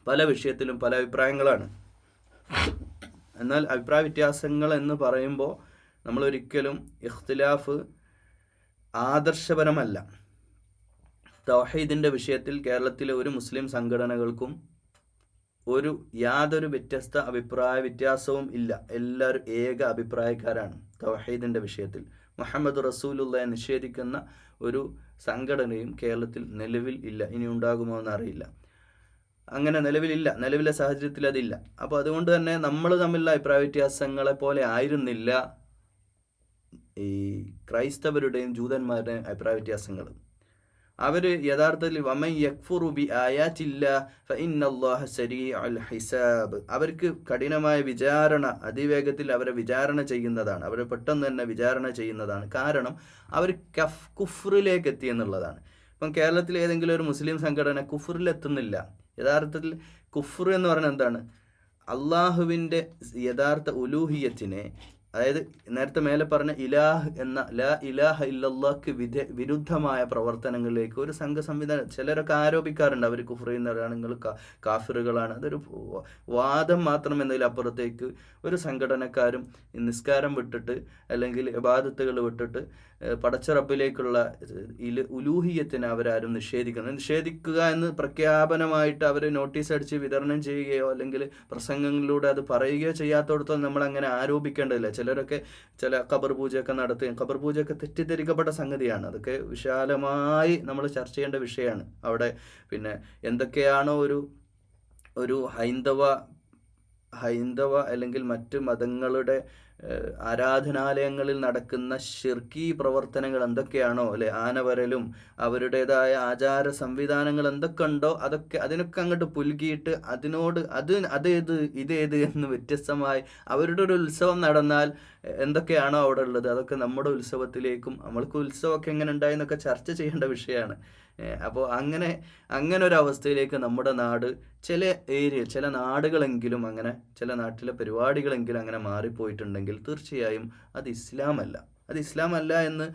പല വിഷയത്തിലും പല അഭിപ്രായങ്ങളാണ്. എന്നാൽ അഭിപ്രായ വ്യത്യാസങ്ങൾ എന്ന് പറയുമ്പോൾ നമ്മളൊരിക്കലും ഇഖ്തിലാഫ് ആദർശപരമല്ല. തൗഹീദിൻ്റെ വിഷയത്തിൽ കേരളത്തിലെ ഒരു മുസ്ലിം സംഘടനകൾക്കും യാതൊരു അഭിപ്രായ വ്യത്യാസവും ഇല്ല. എല്ലാവരും ഏക അഭിപ്രായക്കാരാണ് തൗഹീദിൻ്റെ വിഷയത്തിൽ. മുഹമ്മദ് റസൂലുള്ളാഹിയെ നിഷേധിക്കുന്ന ഒരു സംഘടനയും കേരളത്തിൽ നിലവിൽ ഇല്ല. ഇനി ഉണ്ടാകുമോ എന്നറിയില്ല. അങ്ങനെ നിലവിലെ സാഹചര്യത്തിൽ അതില്ല. അപ്പോൾ അതുകൊണ്ട് തന്നെ നമ്മൾ തമ്മിലുള്ള അഭിപ്രായ വ്യത്യാസങ്ങളെ പോലെ ആയിരുന്നില്ല ഈ ക്രൈസ്തവരുടെയും ജൂതന്മാരുടെയും അഭിപ്രായ വ്യത്യാസങ്ങൾ. അവർ യഥാർത്ഥത്തിൽ വമൻ യക്ഫുറു ബി ആയാത്തില്ലാ ഫഇന്നല്ലാഹ സരീഉൽ ഹിസാബ്, അവർക്ക് കഠിനമായ വിചാരണ, അതിവേഗത്തിൽ അവരെ വിചാരണ ചെയ്യുന്നതാണ്, അവരെ പെട്ടെന്ന് തന്നെ വിചാരണ ചെയ്യുന്നതാണ്. കാരണം അവർ കുഫ്റിലേക്ക് എത്തി എന്നുള്ളതാണ്. ഇപ്പം കേരളത്തിൽ ഏതെങ്കിലും ഒരു മുസ്ലിം സംഘടന കുഫ്റിലെത്തുന്നില്ല. യഥാർത്ഥത്തിൽ കുഫ്ർ എന്ന് പറയുന്നത് എന്താണ്? അള്ളാഹുവിൻ്റെ യഥാർത്ഥ ഉലൂഹിയത്തിനെ, അതായത് നേരത്തെ മേലെ പറഞ്ഞ ഇലാഹ് എന്ന ലാ ഇലാഹ ഇല്ലല്ലാഹ്ക്ക് വിരുദ്ധമായ പ്രവർത്തനങ്ങളിലേക്ക് ഒരു സംവിധാനം, ചിലരൊക്കെ ആരോപിക്കാറുണ്ട് അവർ കുഫ്ർ ചെയ്യുന്നവരാണ്, നിങ്ങൾ കാഫിറുകളാണ്. അതൊരു വാദം മാത്രം എന്നതിലപ്പുറത്തേക്ക് ഒരു സംഘടനക്കാരും നിസ്കാരം വിട്ടിട്ട് അല്ലെങ്കിൽ ഇബാദത്തുകൾ വിട്ടിട്ട് പടച്ച റബ്ബിലേക്കുള്ള ഉലൂഹിയത്തിനെ അവരാരും നിഷേധിക്കുക എന്ന് പ്രഖ്യാപനമായിട്ട് അവർ നോട്ടീസ് അടിച്ച് വിതരണം ചെയ്യുകയോ അല്ലെങ്കിൽ പ്രസംഗങ്ങളിലൂടെ അത് പറയുകയോ ചെയ്യാത്തടത്തോളം നമ്മൾ അങ്ങനെ ആരോപിക്കേണ്ടതില്ല. ചിലരൊക്കെ ചില ഖബർ പൂജയൊക്കെ നടത്തുകയും, ഖബർ പൂജയൊക്കെ തെറ്റിദ്ധരിക്കപ്പെട്ട സംഗതിയാണ്. അതൊക്കെ വിശാലമായി നമ്മൾ ചർച്ച ചെയ്യേണ്ട വിഷയമാണ്. അവിടെ പിന്നെ എന്തൊക്കെയാണോ ഒരു ഹൈന്ദവ അല്ലെങ്കിൽ മറ്റ് മതങ്ങളുടെ ആരാധനാലയങ്ങളിൽ നടക്കുന്ന ഷിർക്കി പ്രവർത്തനങ്ങൾ എന്തൊക്കെയാണോ, അല്ലെ, ആനവരലും അവരുടേതായ ആചാര സംവിധാനങ്ങൾ എന്തൊക്കെ ഉണ്ടോ അതിനൊക്കെ അങ്ങോട്ട് പുൽകിയിട്ട് അതേത് ഇതേത് എന്ന് വ്യത്യസ്തമായി അവരുടെ ഒരു ഉത്സവം നടന്നാൽ എന്തൊക്കെയാണോ അവിടെ ഉള്ളത് അതൊക്കെ നമ്മുടെ ഉത്സവത്തിലേക്കും, നമ്മൾക്ക് ഉത്സവമൊക്കെ എങ്ങനെ ഉണ്ടായി എന്നൊക്കെ ചർച്ച ചെയ്യേണ്ട വിഷയമാണ്. അപ്പോൾ അങ്ങനെ ഒരു അവസ്ഥയിലേക്ക് നമ്മുടെ നാട് ചില നാടുകളെങ്കിലും അങ്ങനെ, ചില നാട്ടിലെ പരിപാടികളെങ്കിലും അങ്ങനെ മാറിപ്പോയിട്ടുണ്ടെങ്കിൽ തീർച്ചയായും അത് ഇസ്ലാമല്ല എന്ന്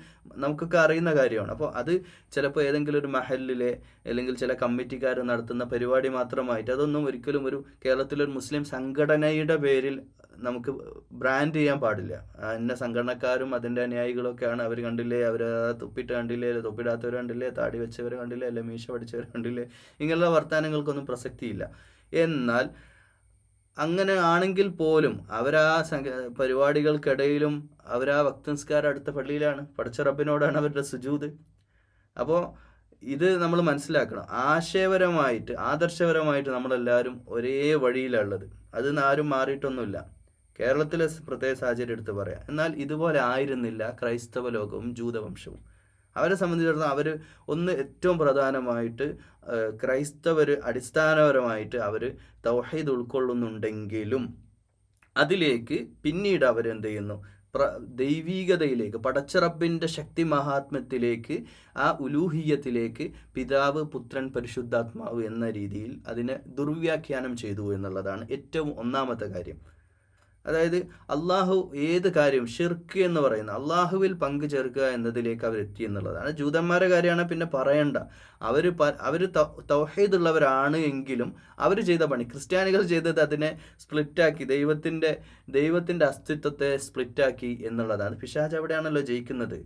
നമുക്കൊക്കെ അറിയുന്ന കാര്യമാണ്. അപ്പോൾ അത് ചിലപ്പോൾ ഏതെങ്കിലും ഒരു മഹലിലെ അല്ലെങ്കിൽ ചില കമ്മിറ്റിക്കാർ നടത്തുന്ന പരിപാടി മാത്രമായിട്ട്, അതൊന്നും ഒരിക്കലും ഒരു കേരളത്തിലൊരു മുസ്ലിം സംഘടനയുടെ പേരിൽ നമുക്ക് ബ്രാൻഡ് ചെയ്യാൻ പാടില്ല. ഇന്ന സംഘടനക്കാരും അതിൻ്റെ അനുയായികളൊക്കെയാണ്, അവർ കണ്ടില്ലേ, അവർ തൊപ്പിട്ട് കണ്ടില്ലേ, തൊപ്പിടാത്തവർ കണ്ടില്ലേ, താടി വെച്ചവർ കണ്ടില്ലേ, അല്ലെ മീശ പഠിച്ചവർ കണ്ടില്ലേ, ഇങ്ങനെയുള്ള വർത്തമാനങ്ങൾക്കൊന്നും പ്രസക്തിയില്ല. എന്നാൽ അങ്ങനെ ആണെങ്കിൽ പോലും അവരാ പരിപാടികൾക്കിടയിലും അവരാ വക്തംസ്കാരം അടുത്ത പള്ളിയിലാണ്, പടച്ച റബ്ബിനോടാണ് അവരുടെ സുജൂദ്. അപ്പോൾ ഇത് നമ്മൾ മനസ്സിലാക്കണം. ആദർശപരമായിട്ട് നമ്മളെല്ലാവരും ഒരേ വഴിയിലുള്ളത്, അതിൽ ആരും മാറിയിട്ടൊന്നുമില്ല. കേരളത്തിലെ പ്രത്യേക സാഹചര്യം എടുത്ത് പറയാം. എന്നാൽ ഇതുപോലെ ആയിരുന്നില്ല ക്രൈസ്തവ ലോകവും ജൂതവംശവും. അവരെ സംബന്ധിച്ചിടത്തോളം ഏറ്റവും പ്രധാനമായിട്ട് ക്രൈസ്തവർ അടിസ്ഥാനപരമായിട്ട് അവർ തൗഹീദ് ഉൾക്കൊള്ളുന്നുണ്ടെങ്കിലും അതിലേക്ക് പിന്നീട് അവരെന്ത് ചെയ്യുന്നു, ദൈവീകതയിലേക്ക്, പടച്ചറബിൻ്റെ ശക്തി മഹാത്മ്യത്തിലേക്ക്, ആ ഉലൂഹിയത്തിലേക്ക് പിതാവ്, പുത്രൻ, പരിശുദ്ധാത്മാവ് എന്ന രീതിയിൽ അതിനെ ദുർവ്യാഖ്യാനം ചെയ്തു എന്നുള്ളതാണ് ഏറ്റവും ഒന്നാമത്തെ കാര്യം. അതായത് അള്ളാഹു ഏത് കാര്യം ഷിർക്ക് എന്ന് പറയുന്ന അള്ളാഹുവിൽ പങ്കു ചേർക്കുക എന്നതിലേക്ക് അവരെത്തി എന്നുള്ളതാണ്. ജൂതന്മാരുടെ കാര്യമാണ് പിന്നെ പറയണ്ട. അവർ തൗഹീദുള്ളവരാണ് എങ്കിലും അവർ ചെയ്ത പണി, ക്രിസ്ത്യാനികൾ ചെയ്തത് അതിനെ സ്പ്ലിറ്റാക്കി, ദൈവത്തിൻ്റെ അസ്തിത്വത്തെ സ്പ്ലിറ്റാക്കി എന്നുള്ളതാണ്. പിശാച് അവിടെയാണല്ലോ ജയിക്കുന്നത്.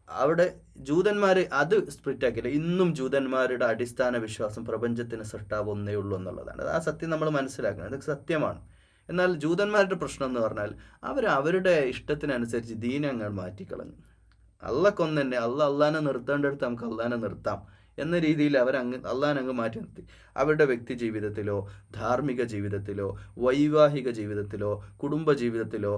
അവിടെ ജൂതന്മാർ അത് സ്പ്ലിറ്റാക്കിയില്ല. ഇന്നും ജൂതന്മാരുടെ അടിസ്ഥാന വിശ്വാസം പ്രപഞ്ചത്തിന് സൃഷ്ടാവ് ഒന്നേ ഉള്ളൂ എന്നുള്ളതാണ്. ആ സത്യം നമ്മൾ മനസ്സിലാക്കണം, ഇതൊക്കെ സത്യമാണ്. എന്നാൽ ജൂതന്മാരുടെ പ്രശ്നം എന്ന് പറഞ്ഞാൽ അവരുടെ ഇഷ്ടത്തിനനുസരിച്ച് ദീനങ്ങൾ മാറ്റിക്കളഞ്ഞു. അള്ളാഹ്ക്കൊന്നു തന്നെ, അള്ളാഹിനെ നിർത്തേണ്ടടുത്ത് നമുക്ക് അള്ളാഹിനെ നിർത്താം എന്ന രീതിയിൽ അള്ളാഹിനെ മാറ്റി നിർത്തി. അവരുടെ വ്യക്തി ജീവിതത്തിലോ ധാർമ്മിക ജീവിതത്തിലോ വൈവാഹിക ജീവിതത്തിലോ കുടുംബ ജീവിതത്തിലോ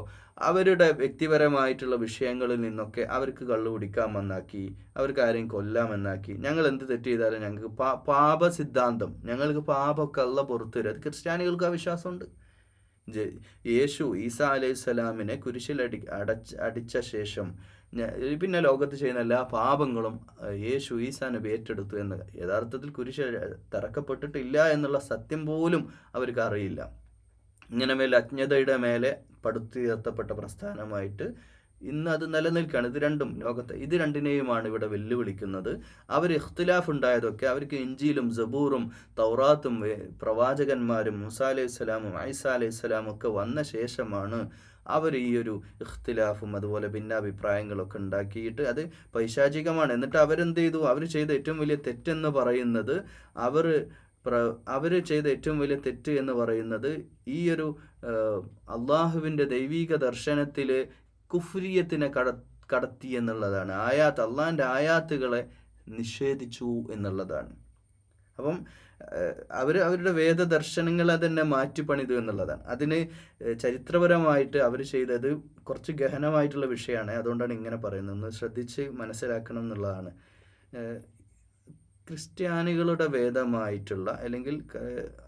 അവരുടെ വ്യക്തിപരമായിട്ടുള്ള വിഷയങ്ങളിൽ നിന്നൊക്കെ അവർക്ക് കള്ളു കുടിക്കാമെന്നാക്കി, അവർക്ക് ആരെയും കൊല്ലാമെന്നാക്കി. ഞങ്ങൾ എന്ത് തെറ്റ് ചെയ്താലും ഞങ്ങൾക്ക് പാപ സിദ്ധാന്തം, ഞങ്ങൾക്ക് പാപമൊക്കെ അള്ളാഹ് പുറത്തു തരും. അത് ക്രിസ്ത്യാനികൾക്ക് ആ വിശ്വാസമുണ്ട്. ഈസാ അലൈഹിസ്സലാമിനെ കുരിശിൽ അടിച്ച ശേഷം പിന്നെ ലോകത്ത് ചെയ്യുന്ന എല്ലാ പാപങ്ങളും ഈസാ നബി ഏറ്റെടുത്തു എന്ന്, യഥാർത്ഥത്തിൽ കുരിശ് തറക്കപ്പെട്ടിട്ടില്ല എന്നുള്ള സത്യം പോലും അവർക്ക് അറിയില്ല. ഇങ്ങനെ അജ്ഞതയുടെ മേലെ പടുത്തുയർത്തപ്പെട്ട പ്രസ്ഥാനമായിട്ട് ഇന്ന് അത് നിലനിൽക്കുകയാണ്. ഇത് രണ്ടിനെയുമാണ് ഇവിടെ വെല്ലുവിളിക്കുന്നത്. അവർ ഇഖ്തിലാഫ് ഉണ്ടായതൊക്കെ അവർക്ക് ഇഞ്ചീലും സബൂറും തൗറാത്തും പ്രവാചകന്മാരും മൂസാ അലൈഹിസ്സലാമും ഈസാ അലൈഹിസ്സലാമും ഒക്കെ വന്ന ശേഷമാണ് അവർ ഈ ഒരു ഇഖ്തിലാഫും അതുപോലെ ഭിന്നാഭിപ്രായങ്ങളൊക്കെ ഉണ്ടാക്കിയിട്ട് അത് പൈശാചികമാണ്. എന്നിട്ട് അവരെന്ത് ചെയ്തു? അവർ ചെയ്ത ഏറ്റവും വലിയ തെറ്റെന്ന് പറയുന്നത് അവർ ചെയ്ത ഏറ്റവും വലിയ തെറ്റ് എന്ന് പറയുന്നത് ഈ ഒരു അള്ളാഹുവിൻ്റെ ദൈവീക ദർശനത്തിൽ കുഫ്രിയത്തിനെ കടത്തി എന്നുള്ളതാണ്. അള്ളാഹിൻ്റെ ആയാത്തുകളെ നിഷേധിച്ചു എന്നുള്ളതാണ്. അപ്പം അവരുടെ വേദദർശനങ്ങളെ തന്നെ മാറ്റിപ്പണിതു എന്നുള്ളതാണ്. അതിന് ചരിത്രപരമായിട്ട് അവർ ചെയ്തത് കുറച്ച് ഗഹനമായിട്ടുള്ള വിഷയമാണ്. അതുകൊണ്ടാണ് ഇങ്ങനെ പറയുന്നത്. ഒന്ന് ശ്രദ്ധിച്ച് മനസ്സിലാക്കണം എന്നുള്ളതാണ്. ക്രിസ്ത്യാനികളുടെ വേദമായിട്ടുള്ള, അല്ലെങ്കിൽ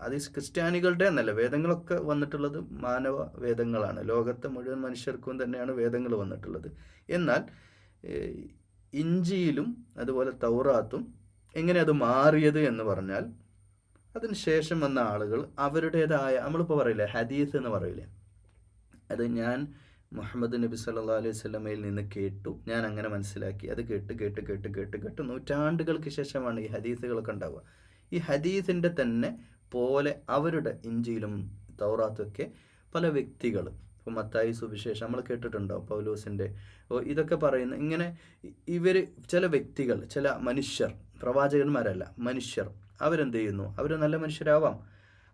അത് ക്രിസ്ത്യാനികളുടെ എന്നല്ല, വേദങ്ങളൊക്കെ വന്നിട്ടുള്ളത് മാനവ വേദങ്ങളാണ്. ലോകത്തെ മുഴുവൻ മനുഷ്യർക്കും തന്നെയാണ് വേദങ്ങൾ വന്നിട്ടുള്ളത്. എന്നാൽ ഇഞ്ചിയിലും അതുപോലെ തൗറാത്തും എങ്ങനെ അത് മാറിയത് എന്ന് പറഞ്ഞാൽ, അതിന് ശേഷം വന്ന ആളുകൾ അവരുടേതായ, നമ്മളിപ്പോൾ പറയില്ലേ ഹദീസ് എന്ന് പറയില്ലേ, അത് ഞാൻ മുഹമ്മദ് നബി സല്ലല്ലാഹു അലൈഹി വസല്ലമയിൽ നിന്ന് കേട്ടു, ഞാൻ അങ്ങനെ മനസ്സിലാക്കി, അത് കേട്ട് കേട്ട് കേട്ട് കേട്ട് കേട്ട് നൂറ്റാണ്ടുകൾക്ക് ശേഷമാണ് ഈ ഹദീസുകളൊക്കെ ഉണ്ടാവുക. ഈ ഹദീസിൻ്റെ തന്നെ പോലെ അവരുടെ ഇഞ്ചിയിലും തൗറാത്തൊക്കെ പല വ്യക്തികൾ, ഇപ്പോൾ മത്തായി സുവിശേഷം നമ്മൾ കേട്ടിട്ടുണ്ടോ, പൗലോസിൻ്റെ, ഇതൊക്കെ പറയുന്ന ഇങ്ങനെ ഇവർ ചില വ്യക്തികൾ, ചില മനുഷ്യർ, പ്രവാചകന്മാരല്ല മനുഷ്യർ, അവരെന്ത് ചെയ്യുന്നു, അവർ നല്ല മനുഷ്യരാവാം,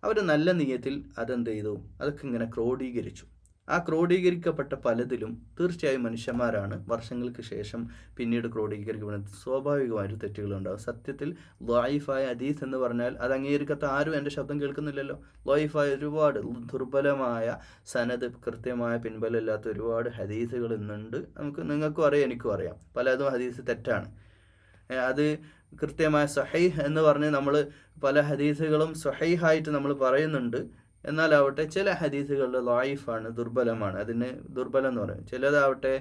അവർ നല്ല നിയത്തിൽ അതെന്ത് ചെയ്തു, അതൊക്കെ ഇങ്ങനെ ക്രോഡീകരിച്ചു. ആ ക്രോഡീകരിക്കപ്പെട്ട പലതിലും തീർച്ചയായും മനുഷ്യന്മാരാണ് വർഷങ്ങൾക്ക് ശേഷം പിന്നീട് ക്രോഡീകരിക്കപ്പെടുന്നത്. സ്വാഭാവികമായൊരു തെറ്റുകളുണ്ടാകും. സത്യത്തിൽ ളായിഫായ ഹദീസ് എന്ന് പറഞ്ഞാൽ അത് അംഗീകരിക്കാത്ത ആരും എൻ്റെ ശബ്ദം കേൾക്കുന്നില്ലല്ലോ. ളായിഫായ ഒരുപാട് ദുർബലമായ സനത്, കൃത്യമായ പിൻബലമില്ലാത്ത ഒരുപാട് ഹദീസുകൾ ഇന്നുണ്ട്. നിങ്ങൾക്കും അറിയാം, എനിക്കും അറിയാം. പലതും ഹദീസ് തെറ്റാണ്. അത് കൃത്യമായ സഹീഹ് എന്ന് പറഞ്ഞ് നമ്മൾ പല ഹദീസുകളും സഹീഹായിട്ട് നമ്മൾ പറയുന്നുണ്ട്. എന്നാലാവട്ടെ ചില ഹദീസുകളിൽ ളായിഫാണ്, ദുർബലമാണ്. അതിന് ദുർബലം എന്ന് പറയും. ചിലതാവട്ടെ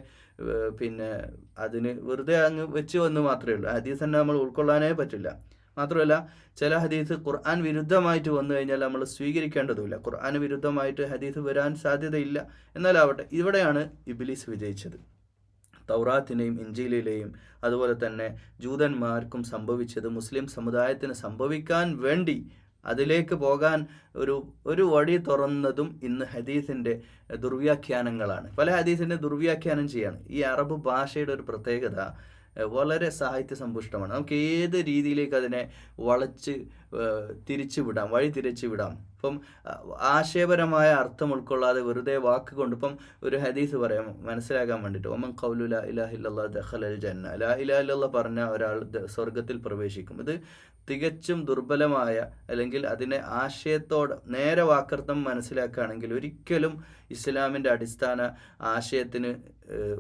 പിന്നെ അതിന് വെറുതെ അങ്ങ് വെച്ച് വന്ന് മാത്രമേ ഉള്ളൂ. ഹദീസ് തന്നെ നമ്മൾ ഉൾക്കൊള്ളാനേ പറ്റില്ല. മാത്രമല്ല ചില ഹദീസ് ഖുർആൻ വിരുദ്ധമായിട്ട് വന്നു കഴിഞ്ഞാൽ നമ്മൾ സ്വീകരിക്കേണ്ടതുമില്ല. ഖുർആന് വിരുദ്ധമായിട്ട് ഹദീസ് വരാൻ സാധ്യതയില്ല. എന്നാലാവട്ടെ ഇവിടെയാണ് ഇബ്ലീസ് വിജയിച്ചത്. തൗറാത്തിനെയും ഇഞ്ചീലിലെയും അതുപോലെ തന്നെ ജൂതന്മാർക്കും സംഭവിച്ചത് മുസ്ലിം സമുദായത്തിന് സംഭവിക്കാൻ വേണ്ടി അതിലേക്ക് പോകാൻ ഒരു വഴി തുറന്നതും ഇന്ന് ഹദീസിൻ്റെ ദുർവ്യാഖ്യാനങ്ങളാണ്. പല ഹദീസിൻ്റെ ദുർവ്യാഖ്യാനം ചെയ്യാണ്. ഈ അറബ് ഭാഷയുടെ ഒരു പ്രത്യേകത വളരെ സാഹിത്യ സമ്പുഷ്ടമാണ്. നമുക്ക് ഏത് രീതിയിലേക്ക് അതിനെ വളച്ച് തിരിച്ചു വിടാം, വഴി തിരിച്ചു വിടാം. ഇപ്പം ആശയപരമായ അർത്ഥം ഉൾക്കൊള്ളാതെ വെറുതെ വാക്കുകൊണ്ട്, ഇപ്പം ഒരു ഹദീസ് പറയാം മനസ്സിലാക്കാൻ വേണ്ടിയിട്ട്, ഒമൻ ഖൗലു ലാ ഇലാഹ ഇല്ലല്ലാഹ് ദഖലൽ ജന്ന, ലാ ഇലാഹ ഇല്ലല്ലാഹ് പറഞ്ഞ ഒരാൾ സ്വർഗത്തിൽ പ്രവേശിക്കും. ഇത് തികച്ചും ദുർബലമായ, അല്ലെങ്കിൽ അതിനെ ആശയത്തോട് നേരെ വാക്കർത്ഥം മനസ്സിലാക്കുകയാണെങ്കിൽ ഒരിക്കലും ഇസ്ലാമിൻ്റെ അടിസ്ഥാന ആശയത്തിന്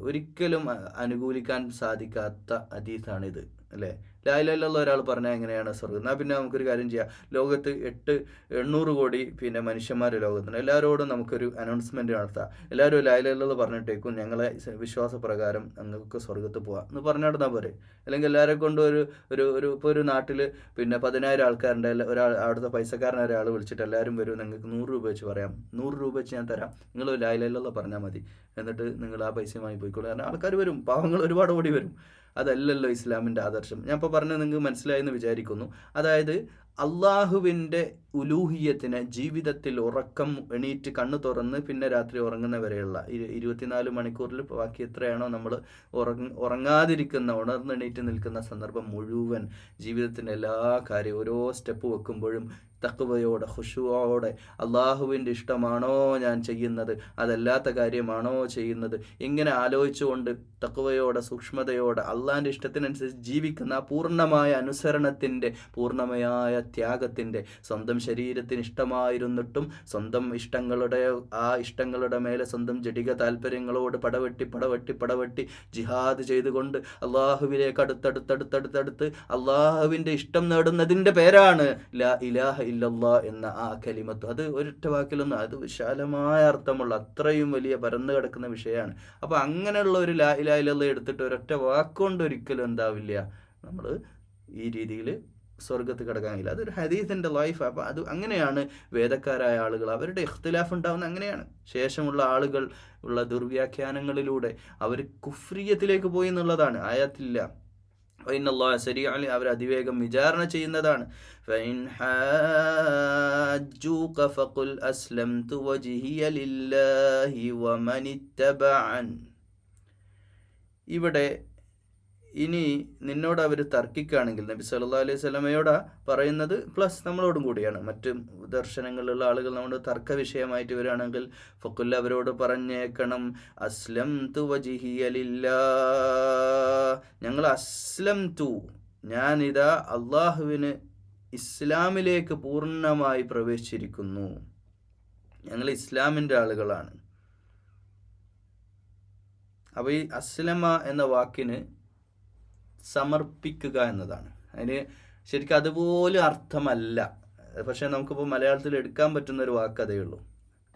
ഒരിക്കലും അനുകൂലിക്കാൻ സാധിക്കാത്ത ഹദീസാണിത്, അല്ലേ? ലാ ഇലാഹ ഇല്ലല്ലാഹ് ഒരാൾ പറഞ്ഞാൽ എങ്ങനെയാണ് സ്വർഗ്ഗം? എന്നാൽ പിന്നെ നമുക്കൊരു കാര്യം ചെയ്യാം. ലോകത്ത് 800 കോടി പിന്നെ മനുഷ്യന്മാർ ലോകത്തുണ്ട്. എല്ലാവരോടും നമുക്കൊരു അനൗൺസ്മെൻറ്റ് നടത്താം. എല്ലാവരും ലാ ഇലാഹ ഇല്ലല്ലാഹ് പറഞ്ഞിട്ടേക്കും ഞങ്ങളെ വിശ്വാസപ്രകാരം നിങ്ങൾക്ക് സ്വർഗ്ഗത്ത് പോകാം എന്ന് പറഞ്ഞിടന്നാൽ പോരെ? അല്ലെങ്കിൽ എല്ലാവരെ കൊണ്ട് ഇപ്പോൾ ഒരു നാട്ടിൽ പിന്നെ 10,000 ആൾക്കാരുണ്ട്. ഒരാൾ അവിടുത്തെ പൈസക്കാരനെ ഒരാൾ വിളിച്ചിട്ട് എല്ലാവരും വരും, നിങ്ങൾക്ക് 100 രൂപ വെച്ച് പറയാം, 100 രൂപ വെച്ച് ഞാൻ തരാം, നിങ്ങൾ ലാ ഇലാഹ ഇല്ലല്ലാഹ് പറഞ്ഞാൽ മതി, എന്നിട്ട് നിങ്ങൾ ആ പൈസയുമായി പോയിക്കോളൂ. കാരണം ആൾക്കാർ വരും, പാവങ്ങൾ ഒരുപാട് ഓടി വരും. അതല്ലല്ലോ ഇസ്ലാമിൻ്റെ ആദർശം. ഞാൻ ഇപ്പോൾ പറഞ്ഞത് നിങ്ങൾക്ക് മനസ്സിലായെന്ന് വിചാരിക്കുന്നു. അതായത് അള്ളാഹുവിൻ്റെ ഉലൂഹിയത്തിനെ ജീവിതത്തിൽ ഉറക്കം എണീറ്റ് കണ്ണു തുറന്ന് പിന്നെ രാത്രി ഉറങ്ങുന്നവരെയുള്ള 24 മണിക്കൂറിൽ ബാക്കി എത്രയാണോ നമ്മൾ ഉറങ്ങാതിരിക്കുന്ന, ഉണർന്നെണീറ്റ് നിൽക്കുന്ന സന്ദർഭം മുഴുവൻ ജീവിതത്തിൻ്റെ എല്ലാ കാര്യവും ഓരോ സ്റ്റെപ്പ് വെക്കുമ്പോഴും തഖ്വയോടെ ഖുശൂഅോടെ അള്ളാഹുവിൻ്റെ ഇഷ്ടമാണോ ഞാൻ ചെയ്യുന്നത്, അതല്ലാത്ത കാര്യമാണോ ചെയ്യുന്നത്, ഇങ്ങനെ ആലോചിച്ചുകൊണ്ട് തഖ്വയോടെ സൂക്ഷ്മതയോടെ അള്ളാഹിൻ്റെ ഇഷ്ടത്തിനനുസരിച്ച് ജീവിക്കുന്ന പൂർണ്ണമായ അനുസരണത്തിൻ്റെ, പൂർണ്ണമായ ത്യാഗത്തിൻ്റെ, സ്വന്തം ശരീരത്തിന് ഇഷ്ടമായിരുന്നിട്ടും സ്വന്തം ഇഷ്ടങ്ങളുടെ മേലെ സ്വന്തം ജഡിക താല്പര്യങ്ങളോട് പടവെട്ടി ജിഹാദ് ചെയ്തുകൊണ്ട് അള്ളാഹുവിലേക്ക് അടുത്തടുത്ത് അള്ളാഹുവിൻ്റെ ഇഷ്ടം നേടുന്നതിൻ്റെ പേരാണ് ലാ ഇലാഹ ഇല്ലല്ലാ എന്ന ആ കലിമത്ത്. അത് ഒരൊറ്റ വാക്കിലൊന്നും, അത് വിശാലമായ അർത്ഥമുള്ള അത്രയും വലിയ പരന്നു കിടക്കുന്ന വിഷയമാണ്. അപ്പോൾ അങ്ങനെയുള്ള ഒരു ലാ ഇലാഹ ഇല്ലല്ലാഹ് എടുത്തിട്ട് ഒരൊറ്റ വാക്കുകൊണ്ട് ഒരിക്കലും എന്താവില്ല, നമ്മൾ ഈ രീതിയിൽ സ്വർഗത്ത് കിടക്കാൻ കഴിയില്ല. അതൊരു ഹദീസിൻ്റെ ലൈഫ്. അപ്പോൾ അത് അങ്ങനെയാണ് വേദക്കാരായ ആളുകൾ അവരുടെ ഇഖ്തിലാഫ് ഉണ്ടാകുന്നത്. അങ്ങനെയാണ് ശേഷമുള്ള ആളുകൾ ഉള്ള ദുർവ്യാഖ്യാനങ്ങളിലൂടെ അവർ കുഫ്രിയത്തിലേക്ക് പോയി എന്നുള്ളതാണ്. ആയത്തില്ല ഇന്നല്ലാഹ സരീഉൽ, അവർ അതിവേഗം വിചാരണ ചെയ്യുന്നതാണ്. ഫഇൻ ഹാജ്ജൂക ഫഖുൽ അസ്ലംതു വജ്ഹിയ ലില്ലാഹി വമനിത്തബഅൻ. ഇവിടെ ഇനി നിന്നോട് അവർ തർക്കിക്കുകയാണെങ്കിൽ, നബി സല്ലല്ലാഹു അലൈഹി വസല്ലമയോട് പറയുന്നത് പ്ലസ് നമ്മളോടും കൂടിയാണ്. മറ്റ് ദർശനങ്ങളിലുള്ള ആളുകൾ നമ്മുടെ തർക്ക വിഷയമായിട്ട് വരികയാണെങ്കിൽ ഫഖുൽ, അവരോട് പറഞ്ഞേക്കണം, അസ്ലംതു വജ്ഹിയ ലില്ലാഹ്, ഞങ്ങൾ അസ്ലംതു, ഞാനിതാ അള്ളാഹുവിന് ഇസ്ലാമിലേക്ക് പൂർണ്ണമായി പ്രവേശിച്ചിരിക്കുന്നു, ഞങ്ങൾ ഇസ്ലാമിൻ്റെ ആളുകളാണ്. അപ്പോൾ ഈ അസ്ലമ എന്ന വാക്കിന് സമർപ്പിക്കുക എന്നതാണ്. അതിന് ശരിക്കും അതുപോലും അർത്ഥമല്ല. പക്ഷേ നമുക്കിപ്പോൾ മലയാളത്തിൽ എടുക്കാൻ പറ്റുന്ന ഒരു വാക്ക് അതേ ഉള്ളൂ.